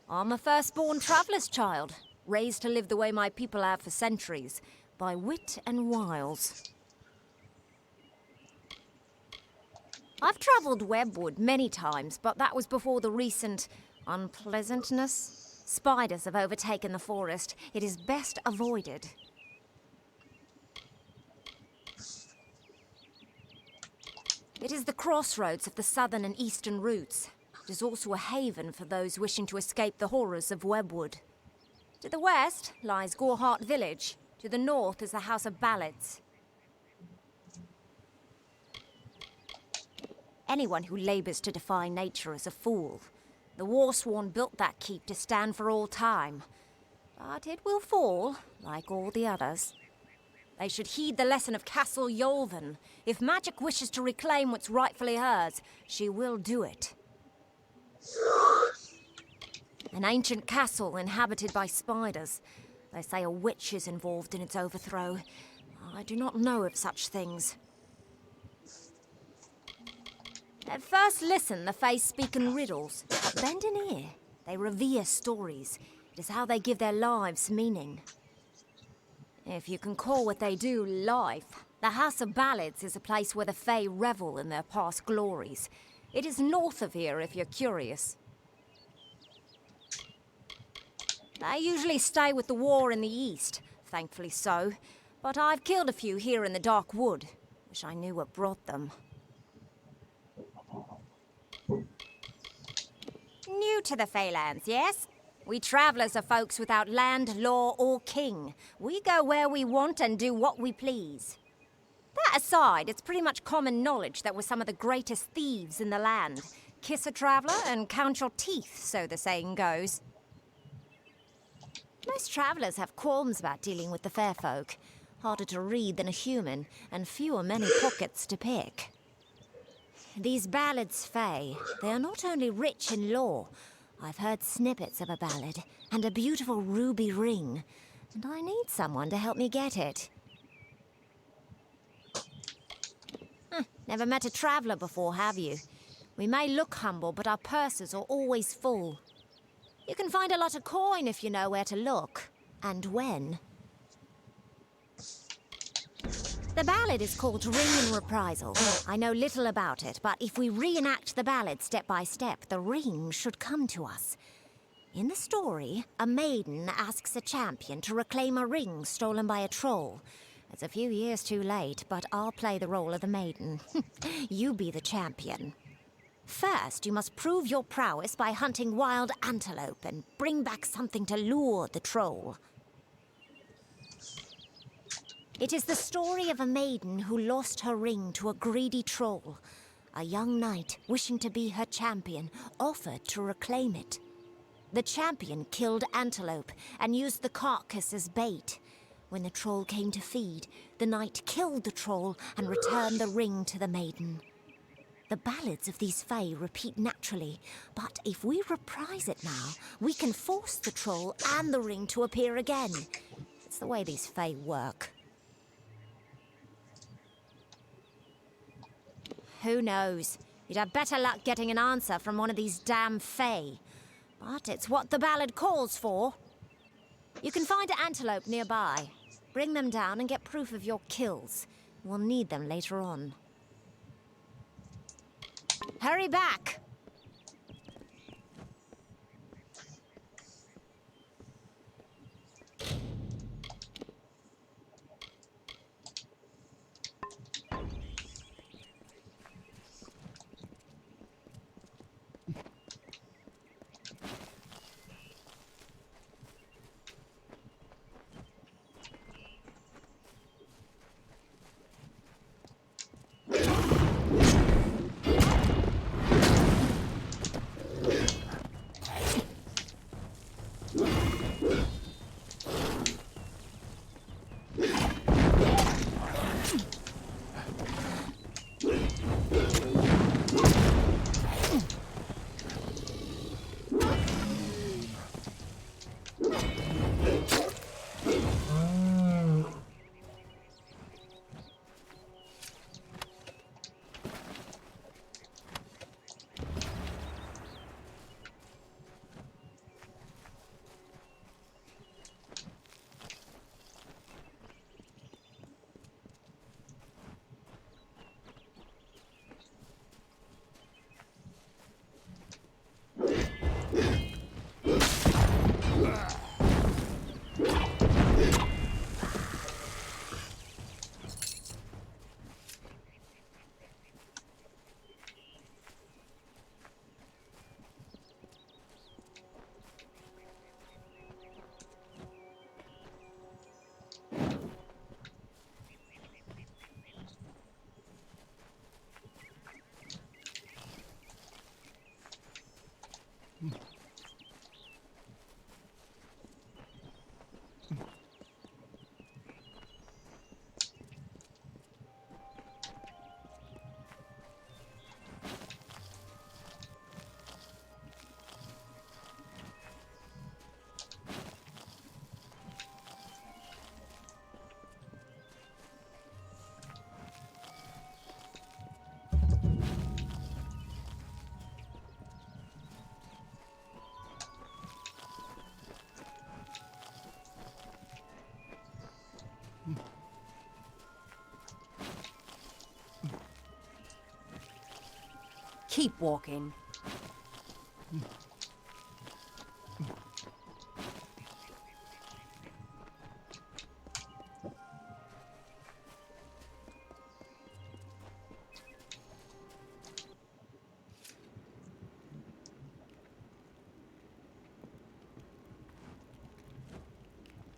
I'm a firstborn traveller's child, raised to live the way my people have for centuries, by wit and wiles. I've travelled webward many times, but that was before the recent unpleasantness. Spiders have overtaken the forest. It is best avoided. It is the crossroads of the southern and eastern routes. It is also a haven for those wishing to escape the horrors of Webwood. To the west lies Gorehart Village. To the north is the House of Ballads. Anyone who labours to defy nature is a fool. The Warsworn built that keep to stand for all time. But it will fall, like all the others. They should heed the lesson of Castle Yolven. If magic wishes to reclaim what's rightfully hers, she will do it. An ancient castle inhabited by spiders. They say a witch is involved in its overthrow. I do not know of such things. At first listen, the Fae speak in riddles. But bend an ear. They revere stories. It is how they give their lives meaning. If you can call what they do life, the House of Ballads is a place where the Fae revel in their past glories. It is north of here if you're curious. They usually stay with the war in the east, thankfully so. But I've killed a few here in the Dark Wood. Wish I knew what brought them. New to the Feylands, yes? We travellers are folks without land, law, or king. We go where we want and do what we please. That aside, it's pretty much common knowledge that we're some of the greatest thieves in the land. Kiss a traveller and count your teeth, so the saying goes. Most travellers have qualms about dealing with the fair folk. Harder to read than a human, and fewer many pockets to pick. These ballads, Fae, they are not only rich in lore. I've heard snippets of a ballad, and a beautiful ruby ring, and I need someone to help me get it. Never met a traveller before, have you? We may look humble, but our purses are always full. You can find a lot of coin if you know where to look, and when. The ballad is called Ring and Reprisal. I know little about it, but if we reenact the ballad step by step, the ring should come to us. In the story, a maiden asks a champion to reclaim a ring stolen by a troll. It's a few years too late, but I'll play the role of the maiden. You be the champion. First, you must prove your prowess by hunting wild antelope and bring back something to lure the troll. It is the story of a maiden who lost her ring to a greedy troll. A young knight, wishing to be her champion, offered to reclaim it. The champion killed antelope and used the carcass as bait. When the troll came to feed, the knight killed the troll and returned the ring to the maiden. The ballads of these Fae repeat naturally, but if we reprise it now, we can force the troll and the ring to appear again. It's the way these Fae work. Who knows? You'd have better luck getting an answer from one of these damn Fae. But it's what the ballad calls for. You can find an antelope nearby. Bring them down and get proof of your kills. We'll need them later on. Hurry back! Keep walking.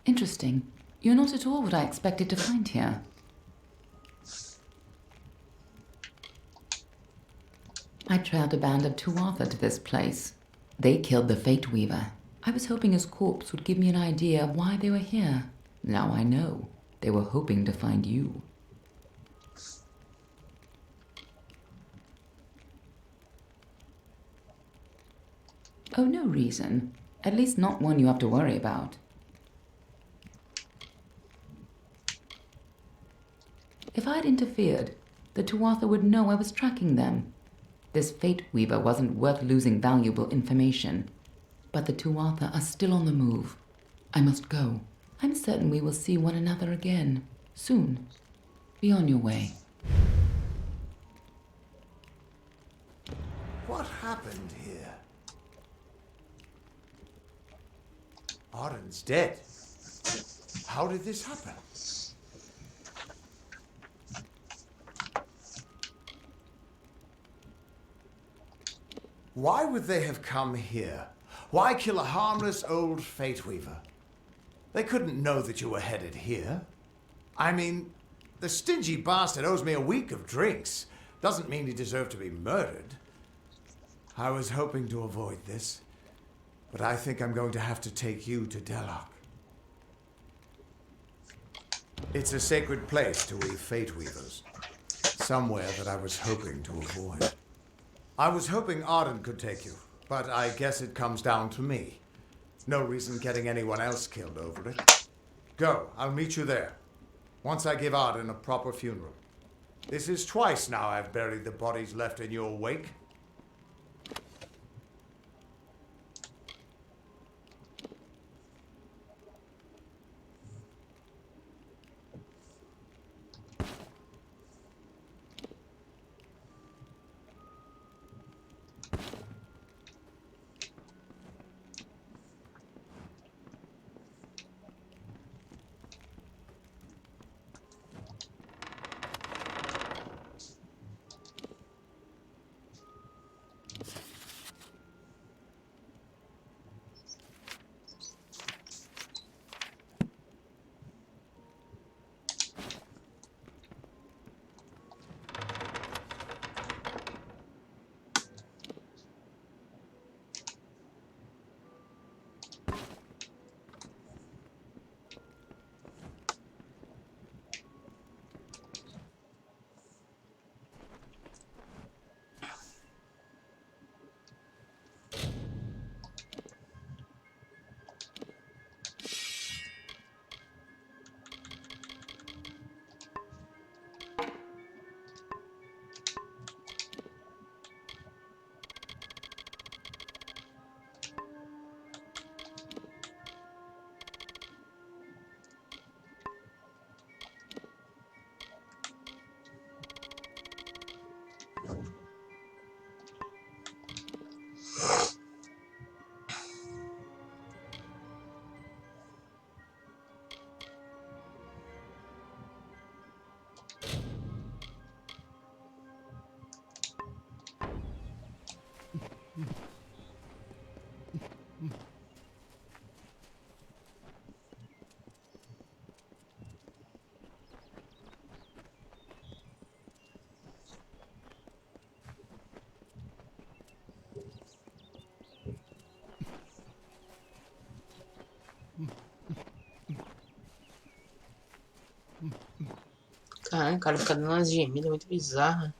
Interesting. You're not at all what I expected to find here. I trailed a band of Tuatha to this place. They killed the Fate Weaver. I was hoping his corpse would give me an idea of why they were here. Now I know. They were hoping to find you. Oh, no reason. At least not one you have to worry about. If I'd interfered, the Tuatha would know I was tracking them. This Fate Weaver wasn't worth losing valuable information. But the Tuatha are still on the move. I must go. I'm certain we will see one another again. Soon. Be on your way. What happened here? Arden's dead. How did this happen? Why would they have come here? Why kill a harmless old Fate Weaver? They couldn't know that you were headed here. I mean, the stingy bastard owes me a week of drinks. Doesn't mean he deserved to be murdered. I was hoping to avoid this, but I think I'm going to have to take you to Delok. It's a sacred place to we Fate Weavers. Somewhere that I was hoping to avoid. I was hoping Arden could take you, but I guess it comes down to me. No reason getting anyone else killed over it. Go, I'll meet you there. Once I give Arden a proper funeral. This is twice now I've buried the bodies left in your wake. Caralho, o cara fica dando umas gemidas muito bizarras.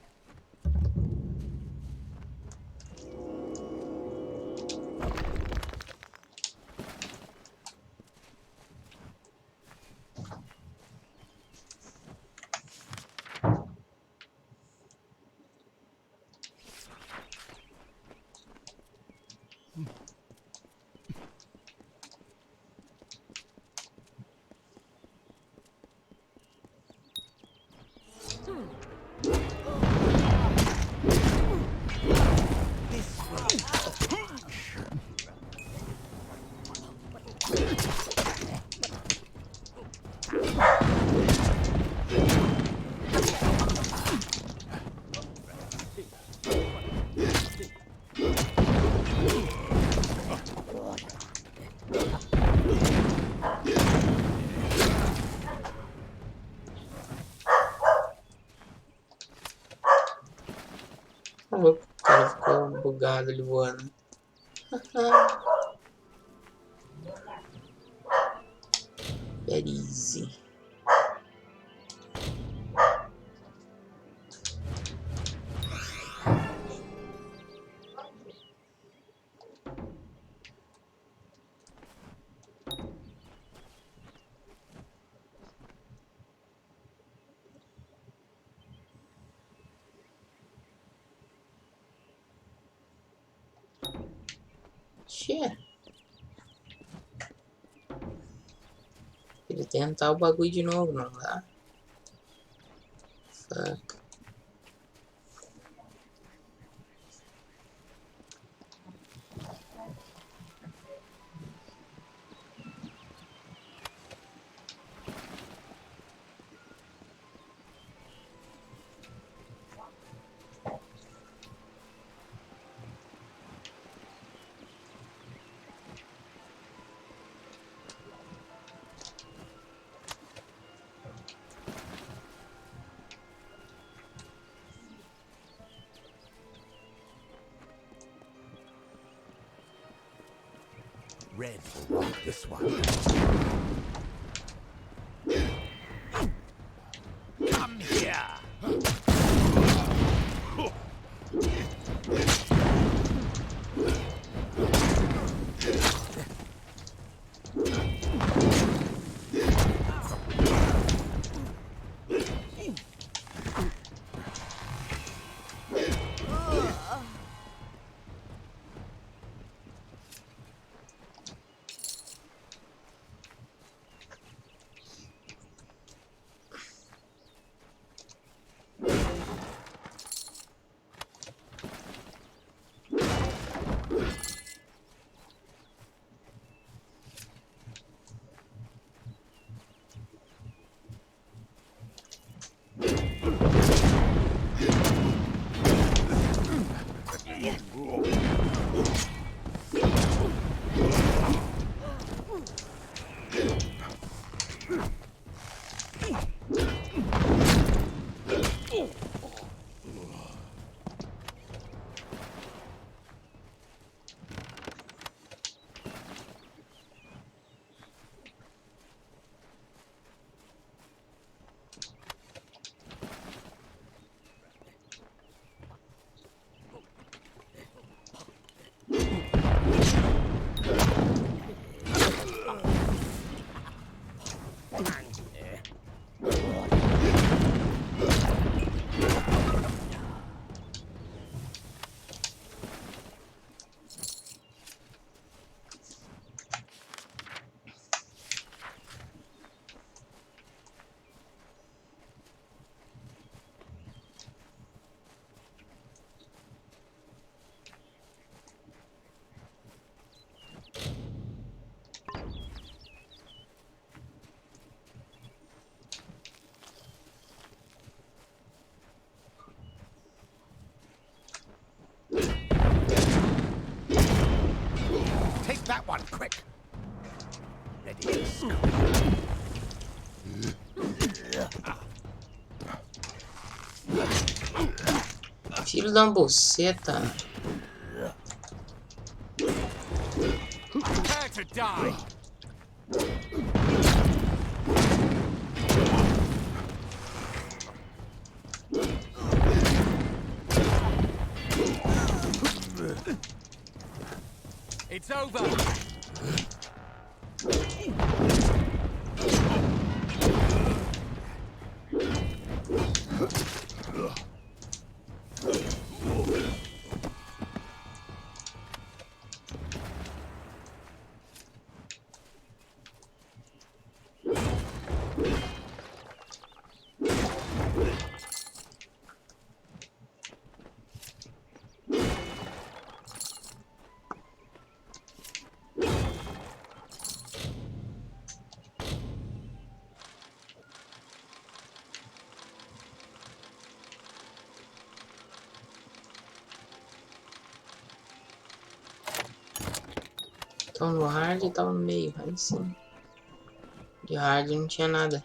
O cara ficou bugado ali voando. Very easy. Xê. Ele tentar o bagulho de novo, não dá? Fuck. Red will want this one. Come here! That one, quick! Ready to scream. Filho da buceta. Prepare to die! It's over! Então no hard e tava no meio, aí sim. De hard não tinha nada.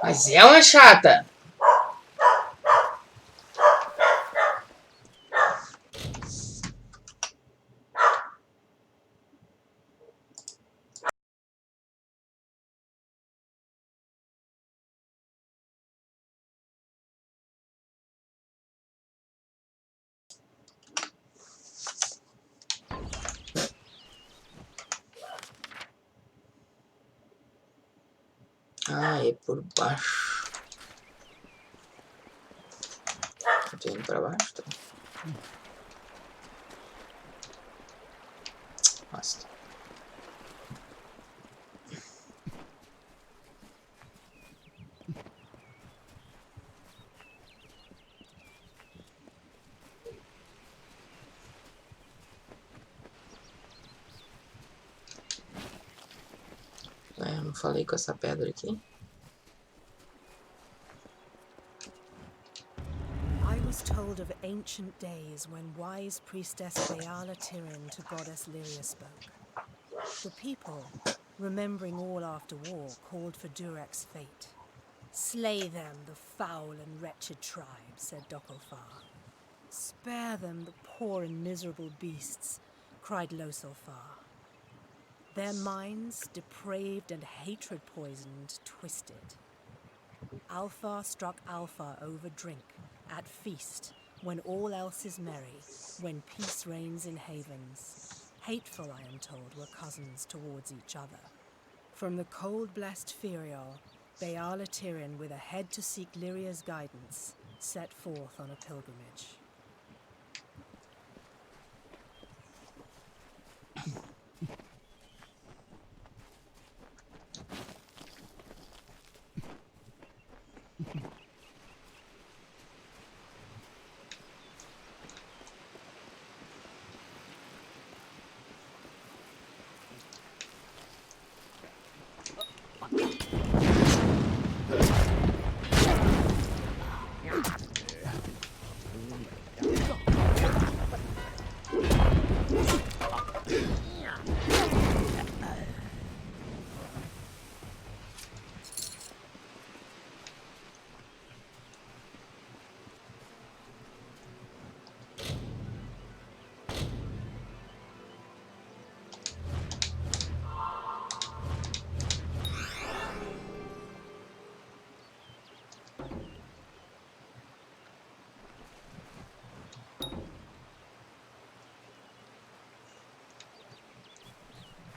Mas é uma chata. Ah, é por baixo. Eu tô indo pra baixo, tá? Nossa. Eu não falei com essa pedra aqui. I was told of ancient days when wise priestess Beala Tyrion to goddess Lyria spoke. The people, remembering all after war, called for Durek's fate. Slay them, the foul and wretched tribe, said Dokkelfar. Spare them, the poor and miserable beasts, cried Loselfar. Their minds, depraved and hatred poisoned, twisted. Alpha struck Alpha over drink, at feast, when all else is merry, when peace reigns in havens. Hateful, I am told, were cousins towards each other. From the cold-blessed Ferial, Beala Tyrion, with a head to seek Lyria's guidance, set forth on a pilgrimage.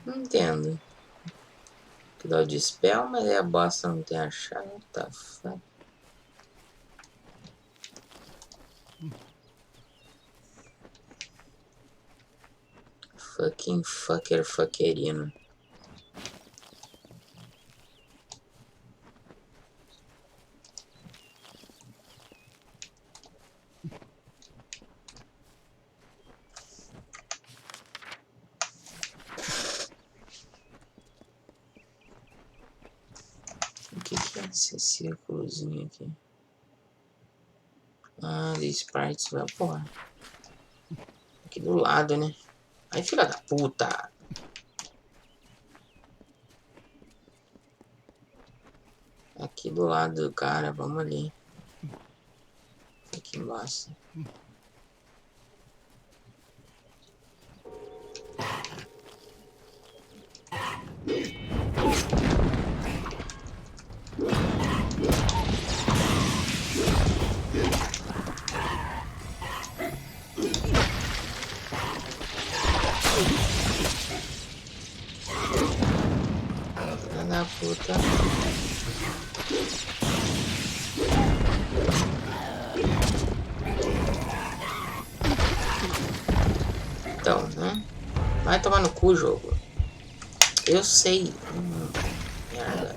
Não entendo. Que dá o dispel, mas a bosta não tem a chave. Tá fuck. Fucking fuckerino. O que é esse círculozinho aqui? Ah, de sprites vai porra. Aqui do lado, né? Ai, filha da puta! Aqui do lado do cara, vamos ali. Aqui embaixo. Filha da puta. Então, né? Vai tomar no cu, jogo. Eu sei. Merda.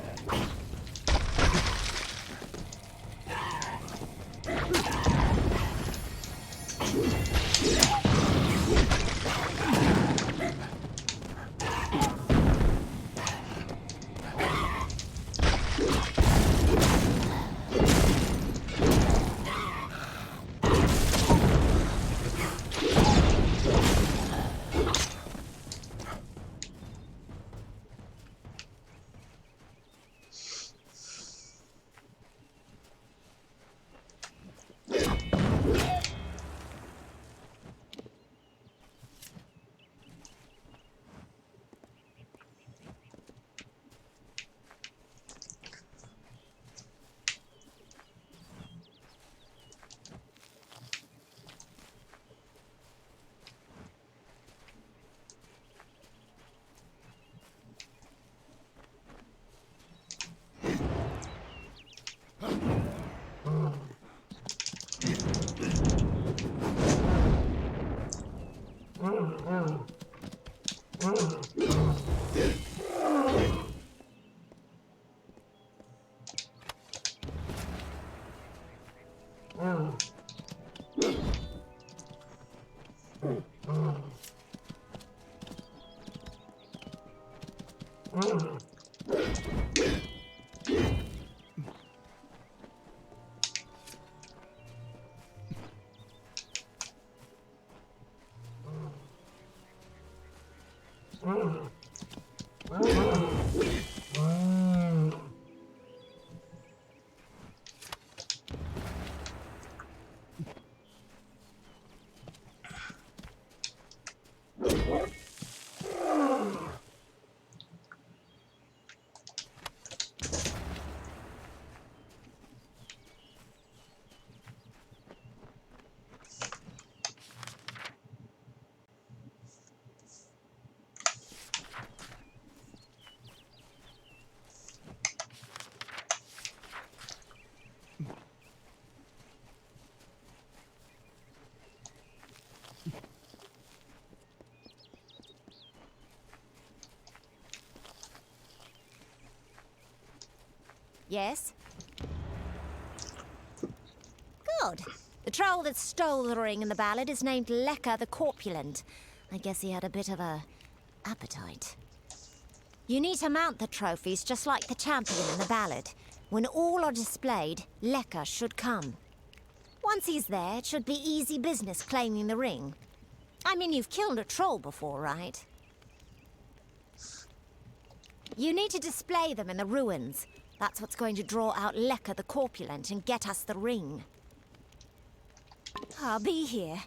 Yes? Good. The troll that stole the ring in the ballad is named Lecker the Corpulent. I guess he had a bit of a appetite. You need to mount the trophies just like the champion in the ballad. When all are displayed, Lecker should come. Once he's there, it should be easy business claiming the ring. I mean, you've killed a troll before, right? You need to display them in the ruins. That's what's going to draw out Lecker the Corpulent and get us the ring. I'll be here.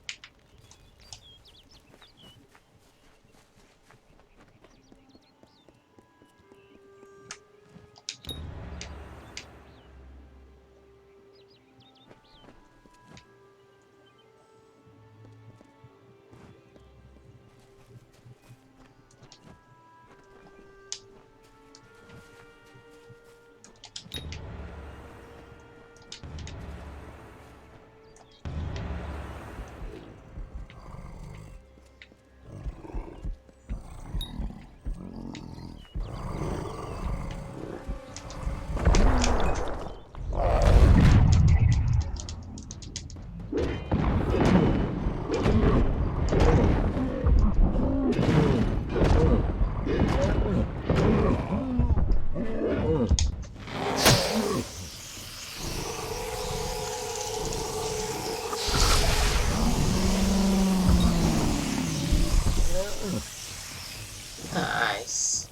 Nice.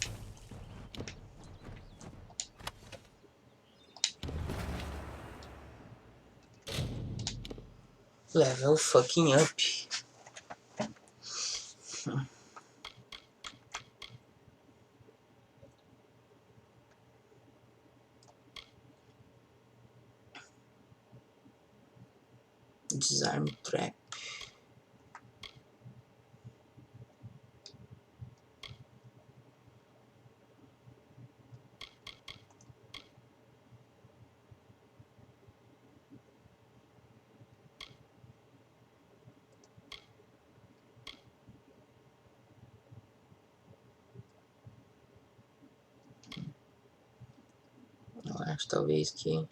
Level fucking up. Disarm trap. Eu acho talvez que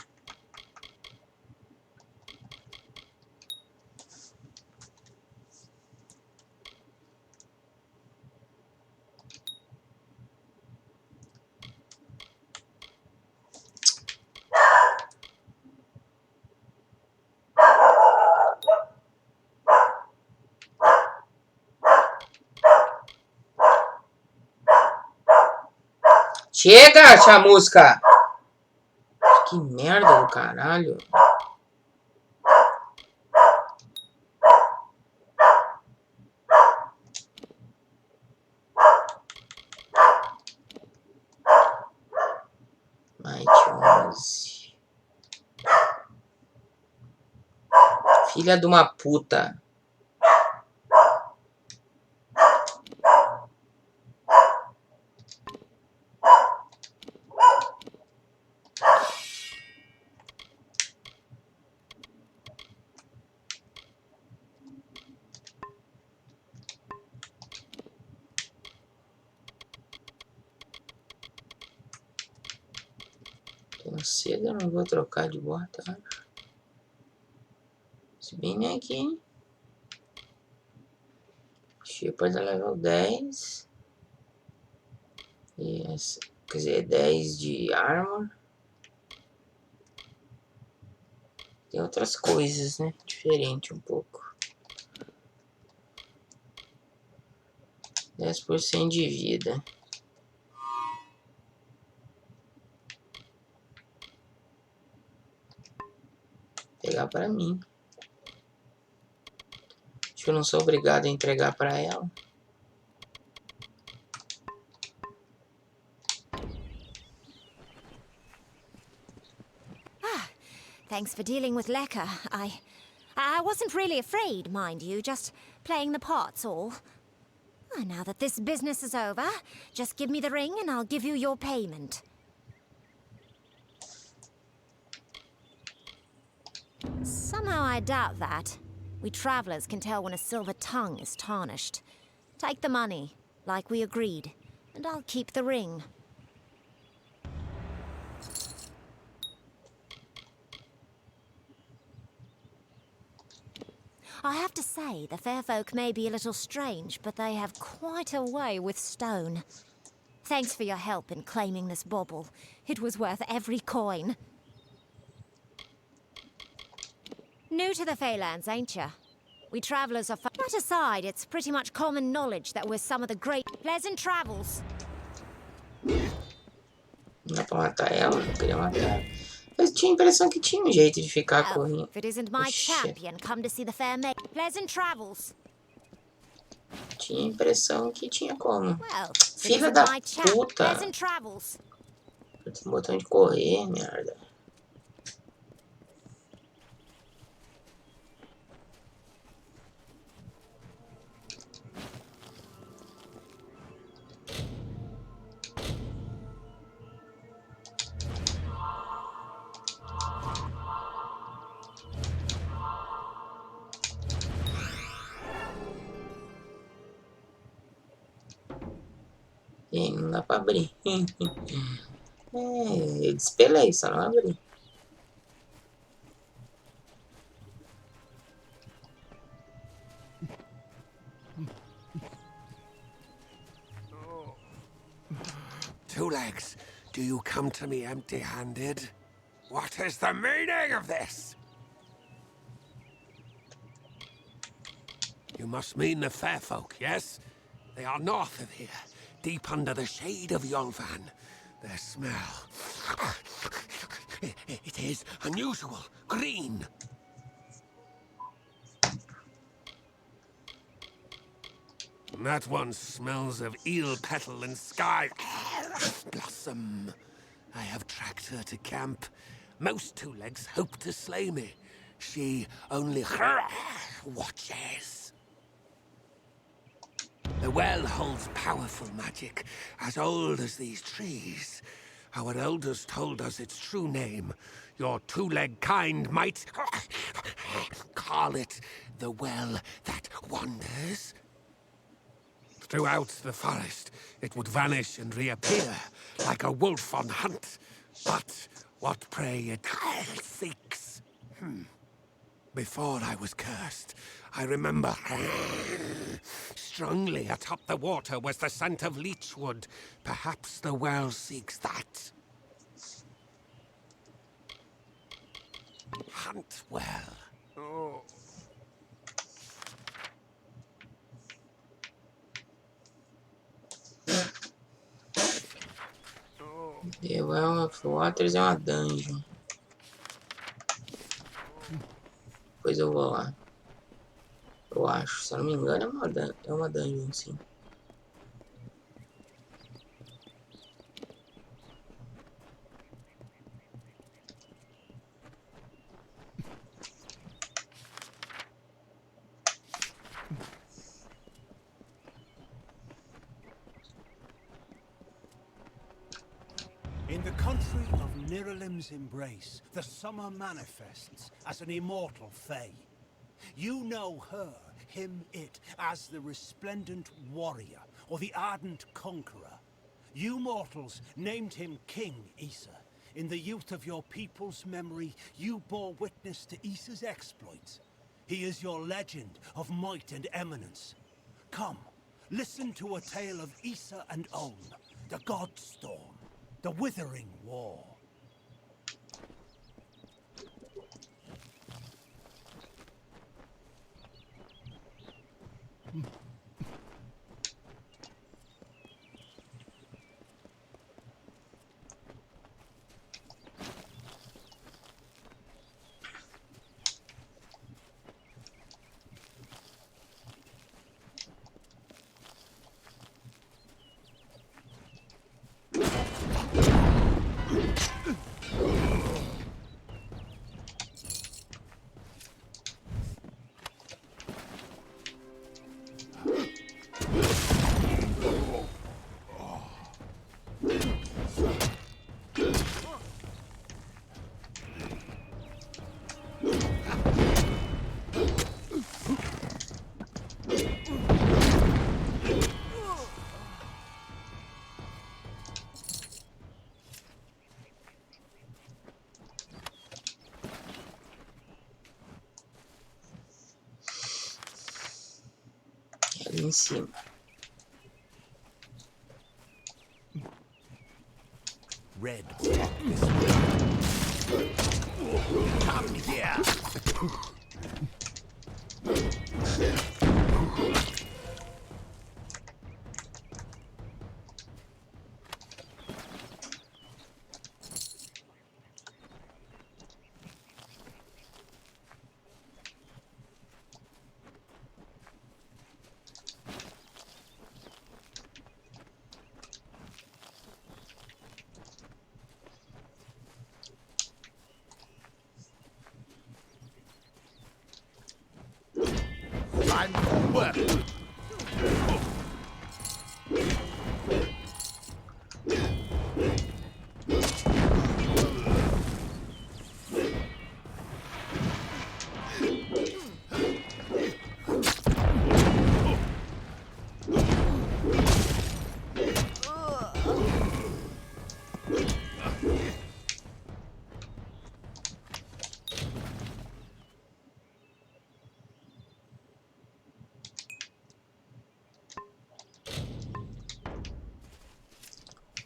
chega, chamusca! Que merda do caralho. Might 11. Filha de uma puta. Tão cedo eu não vou trocar de bota. Se bem nem aqui. Shepard é level 10. Yes. Quer dizer, 10 de armor. Tem outras coisas, né? Diferente um pouco. 10% de vida. Pegar pra mim. Acho que eu não sou obrigado a entregar pra ela. Thanks for dealing with Lecker. I wasn't really afraid, mind you, just playing the part's all. Now that this business is over, just give me the ring and I'll give you your payment. Somehow I doubt that. We travelers can tell when a silver tongue is tarnished. Take the money, like we agreed, and I'll keep the ring. I have to say, the fair folk may be a little strange, but they have quite a way with stone. Thanks for your help in claiming this bauble. It was worth every coin. New to the Feylands, ain't ya? We travellers are... That aside, it's pretty much common knowledge that we're some of the great... Pleasant travels! Não dá pra matar ela, não queria matar. Eu tinha a impressão que tinha um jeito de ficar correndo. If it isn't my Oxê. champion, come to see the fair maid. Pleasant travels! Tinha a impressão que tinha como. Well, Filha da my champ. puta! Pleasant travels! Tem botão de correr, merda. E não dá pra abrir. Eu despelei, só não abri. Two Legs, do you come to me empty-handed? What is the meaning of this? You must mean the fair folk, yes? They are north of here, deep under the shade of Yolvan. Their smell... It is unusual, green. That one smells of eel petal and sky blossom. I have tracked her to camp. Most Two Legs hope to slay me. She only watches. The well holds powerful magic, as old as these trees. Our elders told us its true name. Your two-leg kind might call it the Well That Wanders. Throughout the forest, it would vanish and reappear, like a wolf on hunt. But what prey it seeks. Before I was cursed, I remember strongly atop the water was the scent of leechwood. Perhaps the well seeks that. Hunt well. Oh. Eu é uma Fortress, é uma dungeon. Depois eu vou lá. Eu acho, se eu não me engano, é uma dungeon, sim. In the country of Niralim's embrace, the summer manifests as an immortal fae. You know her, him, it, as the resplendent warrior, or the ardent conqueror. You mortals named him King Issa. In the youth of your people's memory, you bore witness to Issa's exploits. He is your legend of might and eminence. Come, listen to a tale of Issa and On, the Godstorm. The Withering War. em cima. Red, come here. Time for work.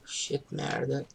Shit, merda.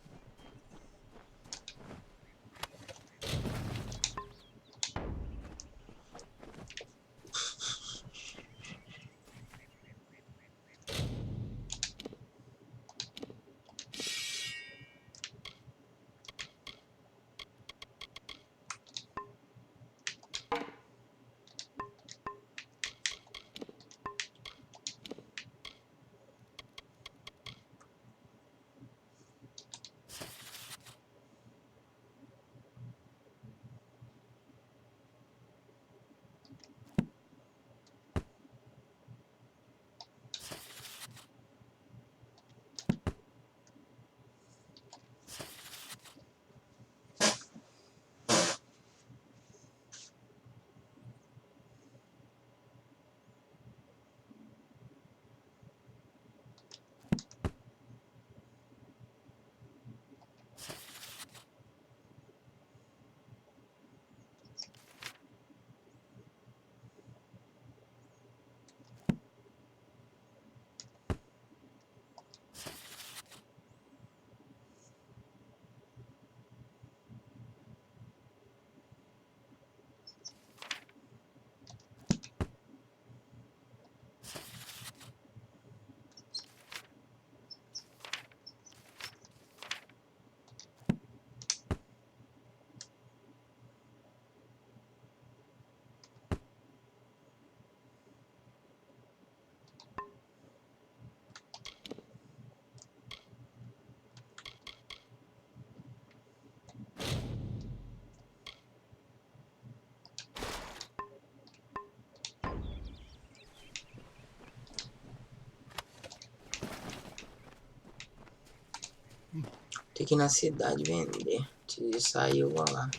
Tem que ir na cidade vender. Antes de sair, eu vou lá.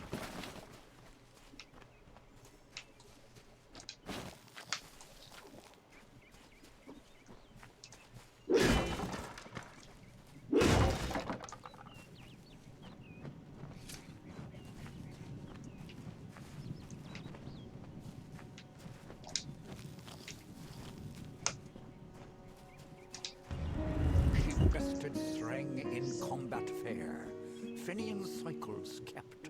Breasted Thrang in combat fair, Fenian cycles kept.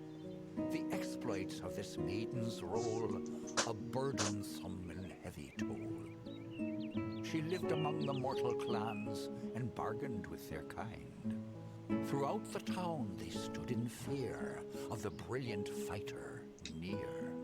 The exploits of this maiden's role, a burdensome and heavy toll. She lived among the mortal clans and bargained with their kind. Throughout the town they stood in fear of the brilliant fighter near.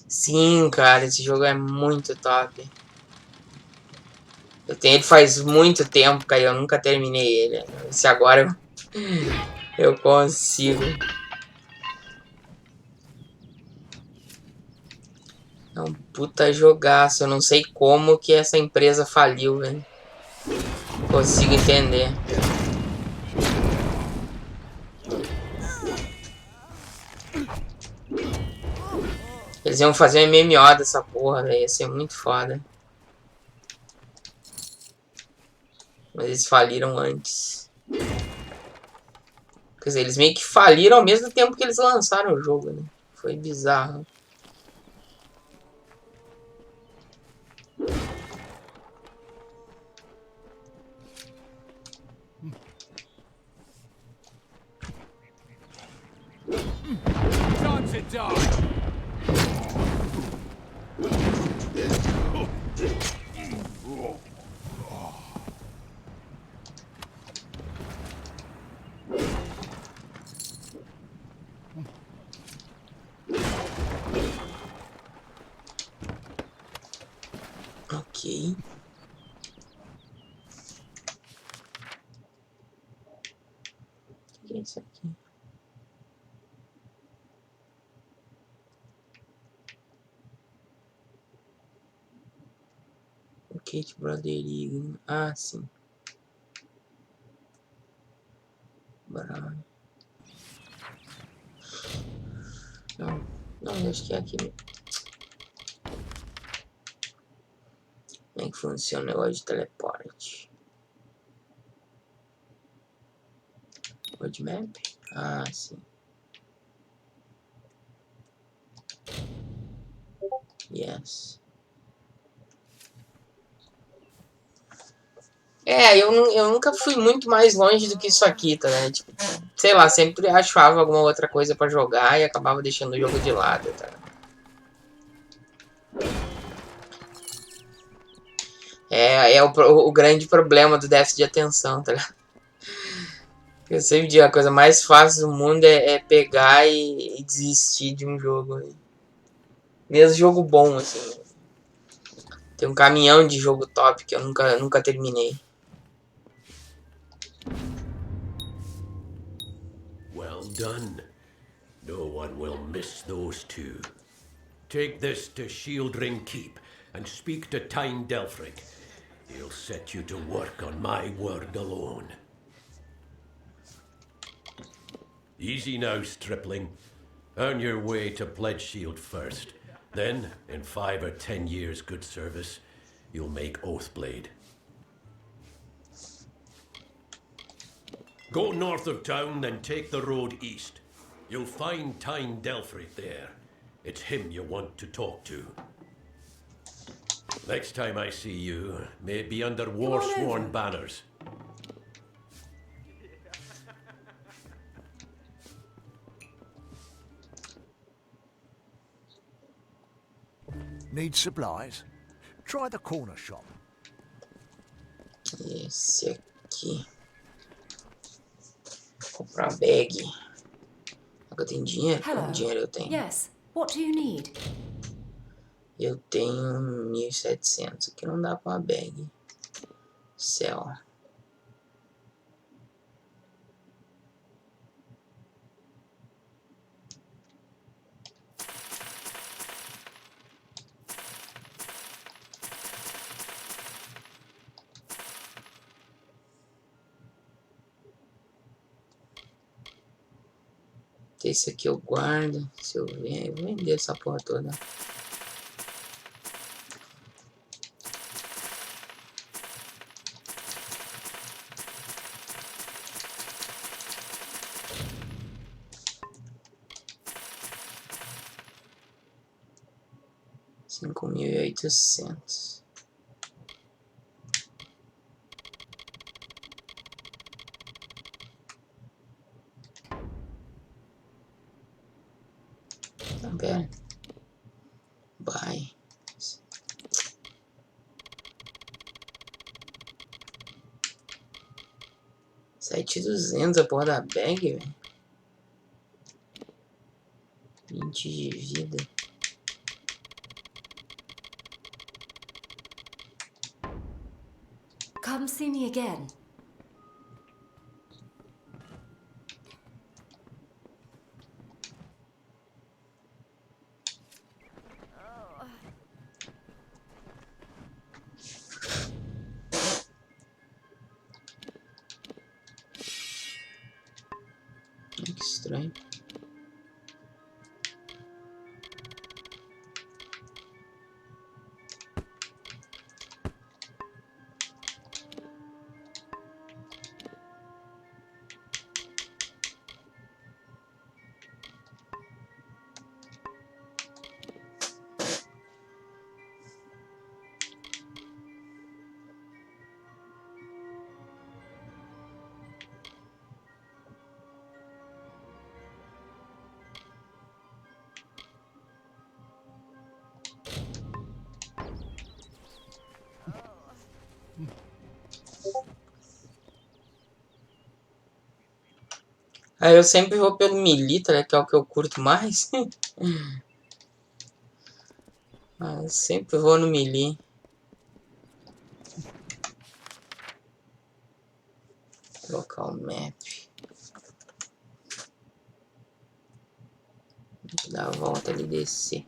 Sim, cara, esse jogo é muito top. Eu tenho ele faz muito tempo, cara, eu nunca terminei ele. Se agora eu consigo. É um puta jogaço. Eu não sei como que essa empresa faliu, velho. Consigo entender. Eles iam fazer um MMO dessa porra, velho. Ia ser muito foda. Mas eles faliram antes. Quer dizer, eles meio que faliram ao mesmo tempo que eles lançaram o jogo, né? Foi bizarro. Time to die. Ok. O que é isso aqui? Kate Broderick. Ah, sim. Brown. Não, acho que é aqui mesmo. Como é que funciona o negócio de teleporte? World Map? Ah, sim. Yes. Eu nunca fui muito mais longe do que isso aqui, tá, né? Tipo, sei lá, sempre achava alguma outra coisa pra jogar e acabava deixando o jogo de lado, tá? É o grande problema do déficit de atenção, tá ligado? Eu sempre digo, a coisa mais fácil do mundo é pegar e desistir de um jogo. Né? Mesmo jogo bom, assim. Tem um caminhão de jogo top que eu nunca terminei. Well done. No one will miss those two. Take this to Shieldring Keep and speak to Tyne Delfric. He'll set you to work on my word alone. Easy now, stripling. Earn your way to Pledge Shield first. Then, in 5 or 10 years' good service, you'll make Oathblade. Go north of town, then take the road east. You'll find Tyne Delfric there. It's him you want to talk to. Next time I see you, may it be under war-sworn banners. Need supplies? Try the corner shop. Esse aqui. Comprar bag. Eu tenho dinheiro? Hello. Quanto dinheiro eu tenho? Yes. What do you need? Eu tenho 1.700. Aqui não dá pra uma bag. Céu. Esse aqui eu guardo. Se eu ver, eu vou vender essa porra toda. 5.800. Tá bem. Bye. 7.200 a porra da bag, velho. 20 de vida. Come see me again. Que estranho. Aí eu sempre vou pelo milita, que é o que eu curto mais. Eu sempre vou no melee. Trocar o map. Dar a volta ali e descer.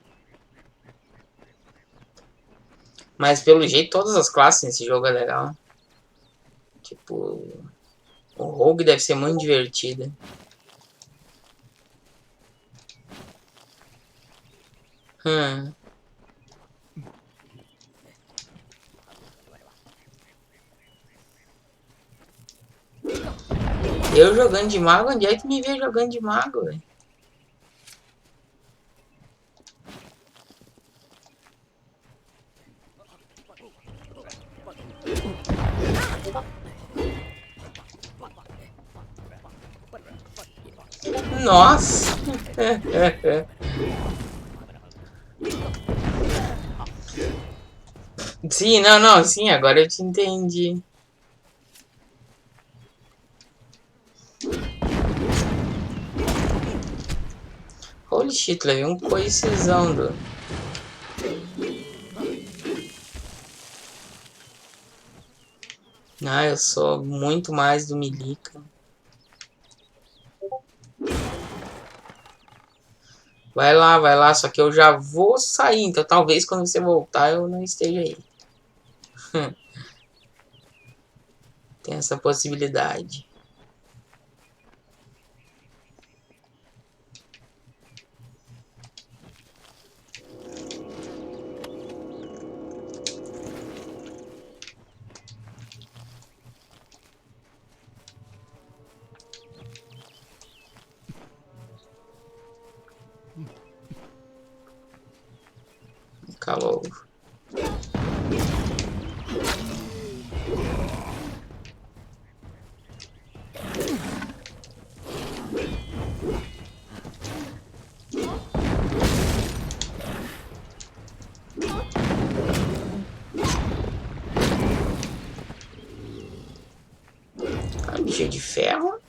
Mas pelo jeito todas as classes nesse jogo é legal. Tipo, o Rogue deve ser muito divertido. Eu jogando de mago, onde é que me vê jogando de mago, velho? Nossa! Sim, não, sim, agora eu te entendi. Holy shit, levei um coicezão do... Ah, eu sou muito mais do Milica. Vai lá, só que eu já vou sair, então talvez quando você voltar eu não esteja aí. Tem essa possibilidade. Calou. Bicho de ferro.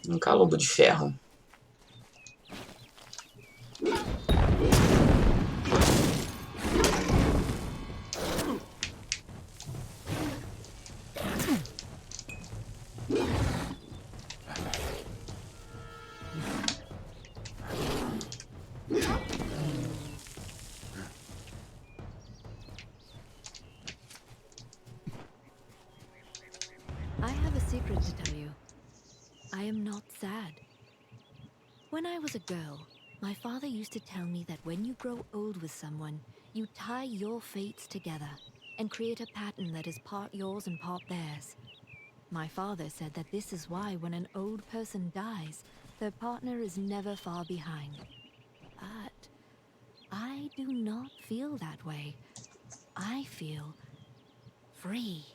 Um calobo de ferro. I have a secret to tell you. I am not sad. When I was a girl, my father used to tell me that when you grow old with someone, you tie your fates together. and create a pattern that is part yours and part theirs. My father said that this is why when an old person dies, their partner is never far behind. But I do not feel that way. I feel free.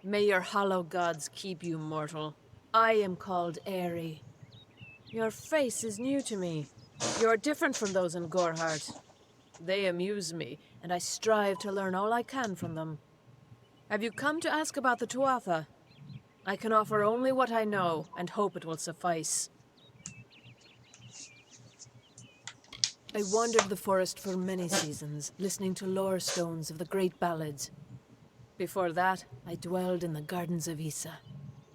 May your hollow gods keep you, mortal. I am called Aerie. Your face is new to me. You are different from those in Gorhart. They amuse me, and I strive to learn all I can from them. Have you come to ask about the Tuatha? I can offer only what I know, and hope it will suffice. I wandered the forest for many seasons, listening to lore stones of the great ballads. Before that, I dwelled in the gardens of Issa.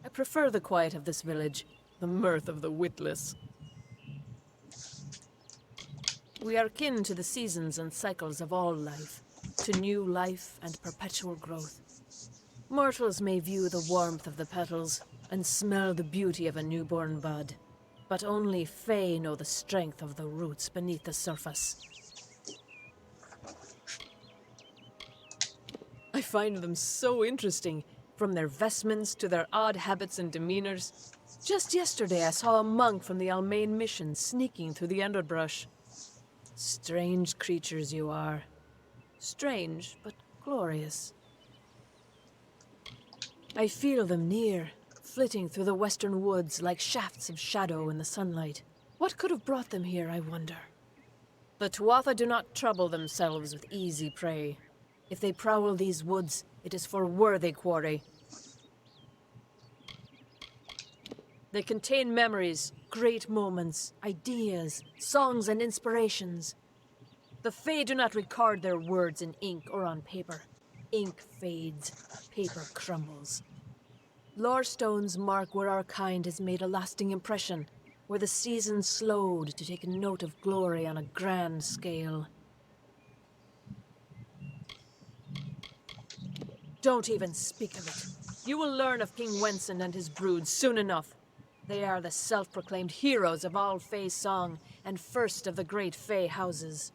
I prefer the quiet of this village, the mirth of the witless. We are kin to the seasons and cycles of all life, to new life and perpetual growth. Mortals may view the warmth of the petals and smell the beauty of a newborn bud, but only Fae know the strength of the roots beneath the surface. I find them so interesting, from their vestments to their odd habits and demeanors. Just yesterday I saw a monk from the Almain mission sneaking through the underbrush. Strange creatures you are. Strange, but glorious. I feel them near, flitting through the western woods like shafts of shadow in the sunlight. What could have brought them here, I wonder? The Tuatha do not trouble themselves with easy prey. If they prowl these woods, it is for worthy quarry. They contain memories, great moments, ideas, songs and inspirations. The Fae do not record their words in ink or on paper. Ink fades, paper crumbles. Lore stones mark where our kind has made a lasting impression, where the seasons slowed to take note of glory on a grand scale. Don't even speak of it. You will learn of King Wenson and his brood soon enough. They are the self-proclaimed heroes of all Fae song, and first of the great Fae houses.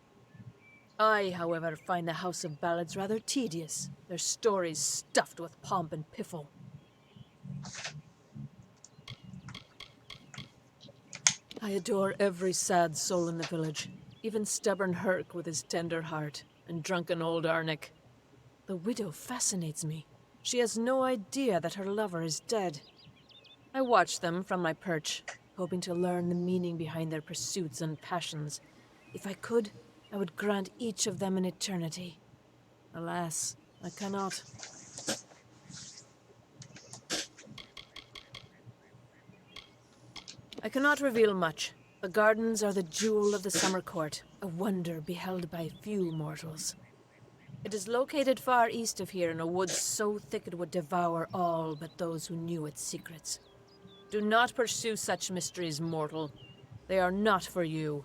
I, however, find the House of Ballads rather tedious, their stories stuffed with pomp and piffle. I adore every sad soul in the village, even stubborn Herc with his tender heart, and drunken old Arnick. The widow fascinates me. She has no idea that her lover is dead. I watch them from my perch, hoping to learn the meaning behind their pursuits and passions. If I could, I would grant each of them an eternity. Alas, I cannot. I cannot reveal much. The gardens are the jewel of the summer court, a wonder beheld by few mortals. It is located far east of here in a wood so thick it would devour all but those who knew its secrets. Do not pursue such mysteries, mortal. They are not for you.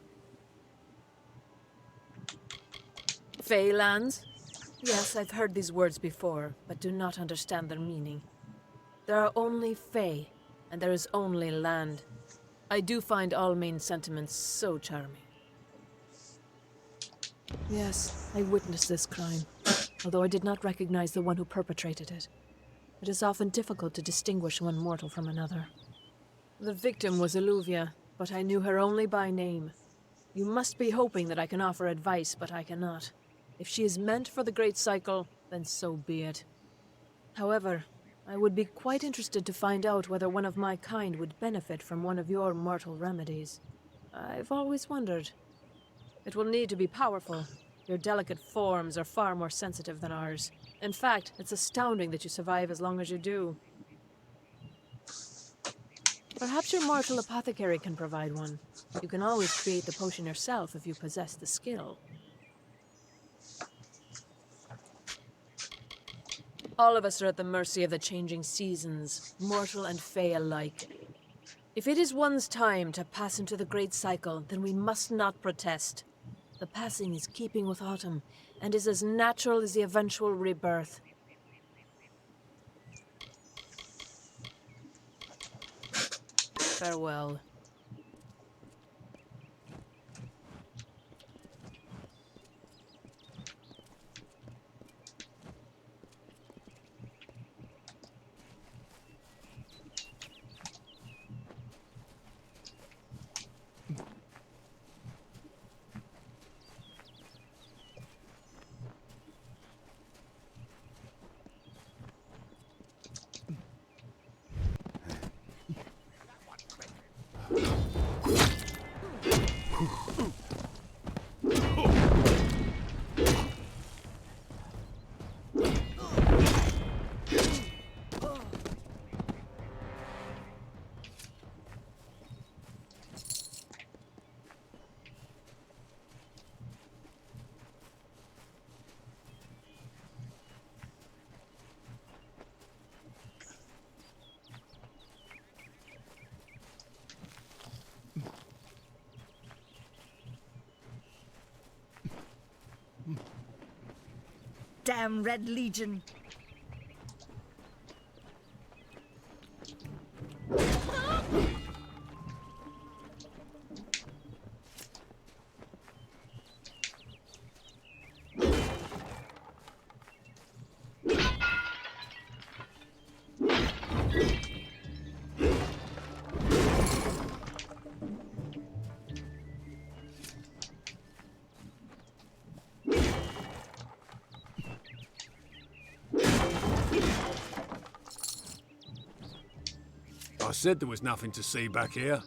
Faelands? Yes, I've heard these words before, but do not understand their meaning. There are only Fae, and there is only land. I do find Almain sentiments so charming. Yes, I witnessed this crime, although I did not recognize the one who perpetrated it. It is often difficult to distinguish one mortal from another. The victim was Illuvia, but I knew her only by name. You must be hoping that I can offer advice, but I cannot. If she is meant for the Great Cycle, then so be it. However, I would be quite interested to find out whether one of my kind would benefit from one of your mortal remedies. I've always wondered. It will need to be powerful. Your delicate forms are far more sensitive than ours. In fact, it's astounding that you survive as long as you do. Perhaps your mortal apothecary can provide one. You can always create the potion yourself if you possess the skill. All of us are at the mercy of the changing seasons, mortal and fey alike. If it is one's time to pass into the Great Cycle, then we must not protest. The passing is keeping with autumn, and is as natural as the eventual rebirth. Farewell. Damn Red Legion! I said there was nothing to see back here.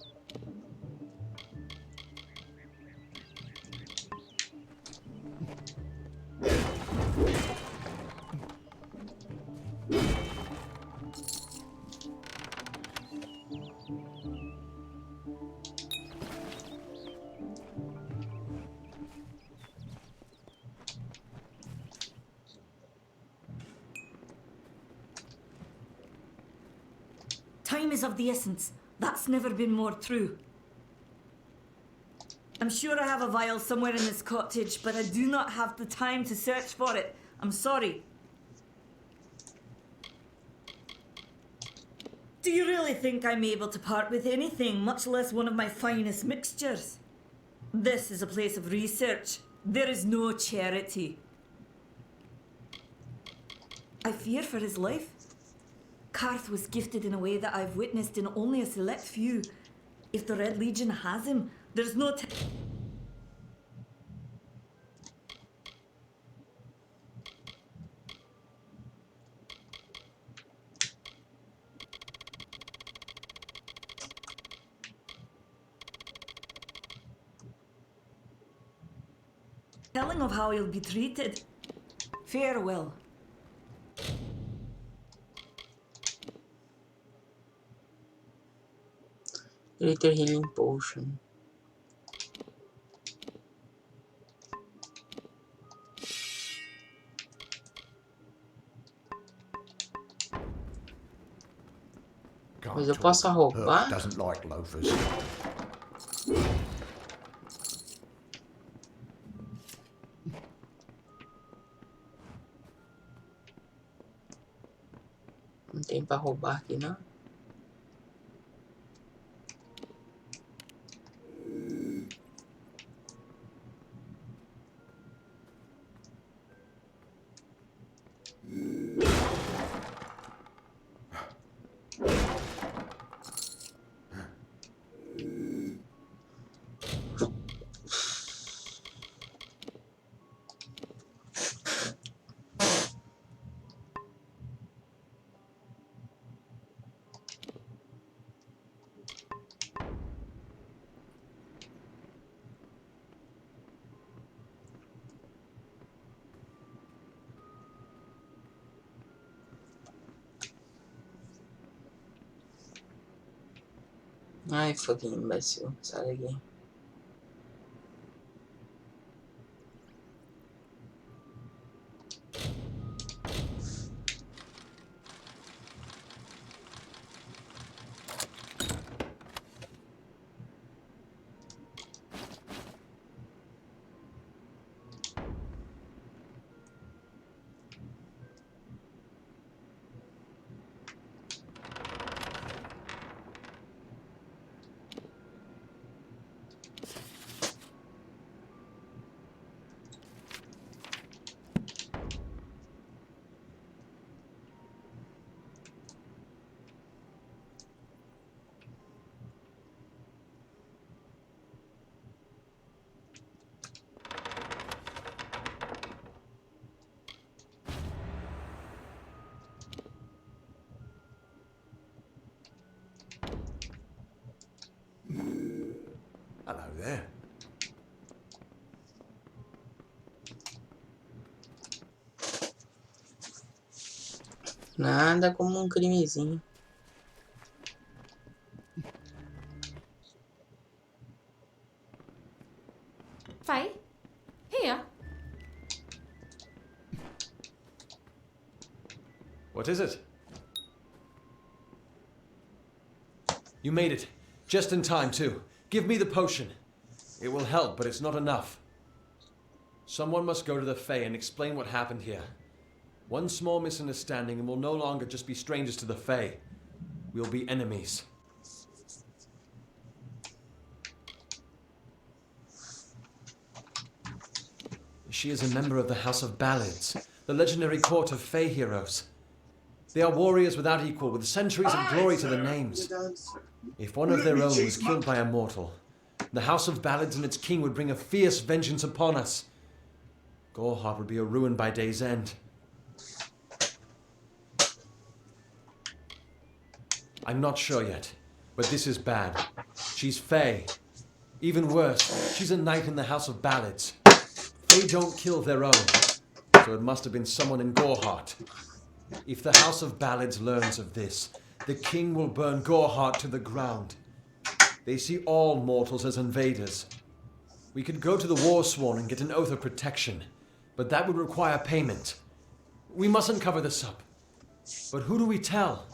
Time is of the essence. That's never been more true. I'm sure I have a vial somewhere in this cottage, but I do not have the time to search for it. I'm sorry. Do you really think I'm able to part with anything, much less one of my finest mixtures? This is a place of research. There is no charity. I fear for his life. Karth was gifted in a way that I've witnessed in only a select few. If the Red Legion has him, there's no telling of how he'll be treated. Farewell. Greater Healing Potion. Mas eu posso roubar? Doesn't like loafers. Não tem pra roubar aqui, não? Ai, fucking imbecil. Sai daqui. Hello there. Nada como um crimezinho. Faye? Here? What is it? You made it. Just in time, too. Give me the potion. It will help, but it's not enough. Someone must go to the Fae and explain what happened here. One small misunderstanding and we'll no longer just be strangers to the Fae. We'll be enemies. She is a member of the House of Ballads, the legendary court of Fae heroes. They are warriors without equal, with centuries of glory to their names. If one of their own was killed by a mortal, the House of Ballads and its king would bring a fierce vengeance upon us. Gorehart would be a ruin by day's end. I'm not sure yet, but this is bad. She's Fae. Even worse, she's a knight in the House of Ballads. Fae don't kill their own, so it must have been someone in Gorehart. If the House of Ballads learns of this, the king will burn Gorehart to the ground. They see all mortals as invaders. We could go to the Warsworn and get an oath of protection, but that would require payment. We mustn't cover this up. But who do we tell?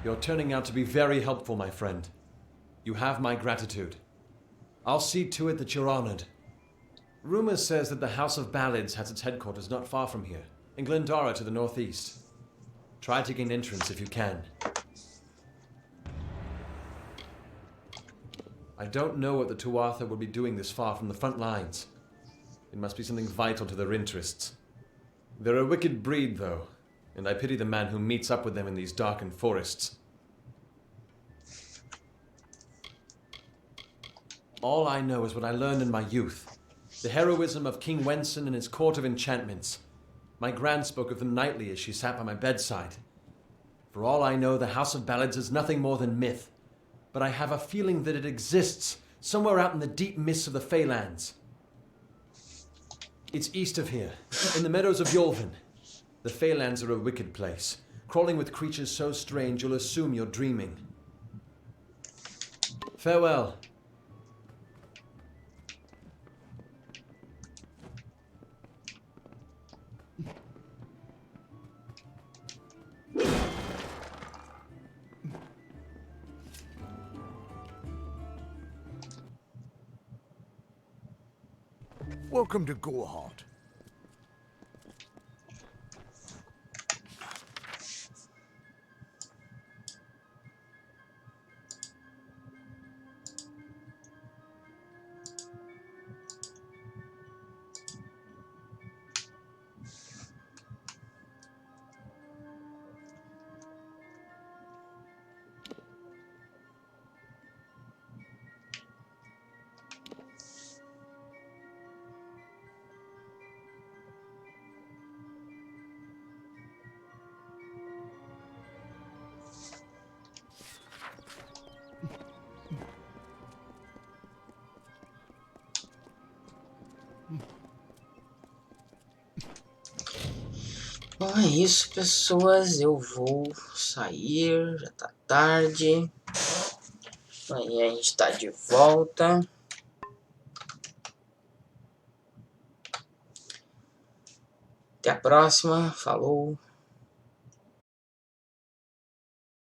You're turning out to be very helpful, my friend. You have my gratitude. I'll see to it that you're honored. Rumor says that the House of Ballads has its headquarters not far from here, in Glendara to the northeast. Try to gain entrance if you can. I don't know what the Tuatha would be doing this far from the front lines. It must be something vital to their interests. They're a wicked breed, though, and I pity the man who meets up with them in these darkened forests. All I know is what I learned in my youth. The heroism of King Wenson and his court of enchantments. My gran spoke of them nightly as she sat by my bedside. For all I know, the House of Ballads is nothing more than myth. But I have a feeling that it exists somewhere out in the deep mists of the Feylands. It's east of here, in the meadows of Yolvin. The Feylands are a wicked place, crawling with creatures so strange you'll assume you're dreaming. Farewell. Welcome to Gorehart. Bom, é isso, pessoas. Eu vou sair, já tá tarde. Amanhã a gente tá de volta. Até a próxima. Falou.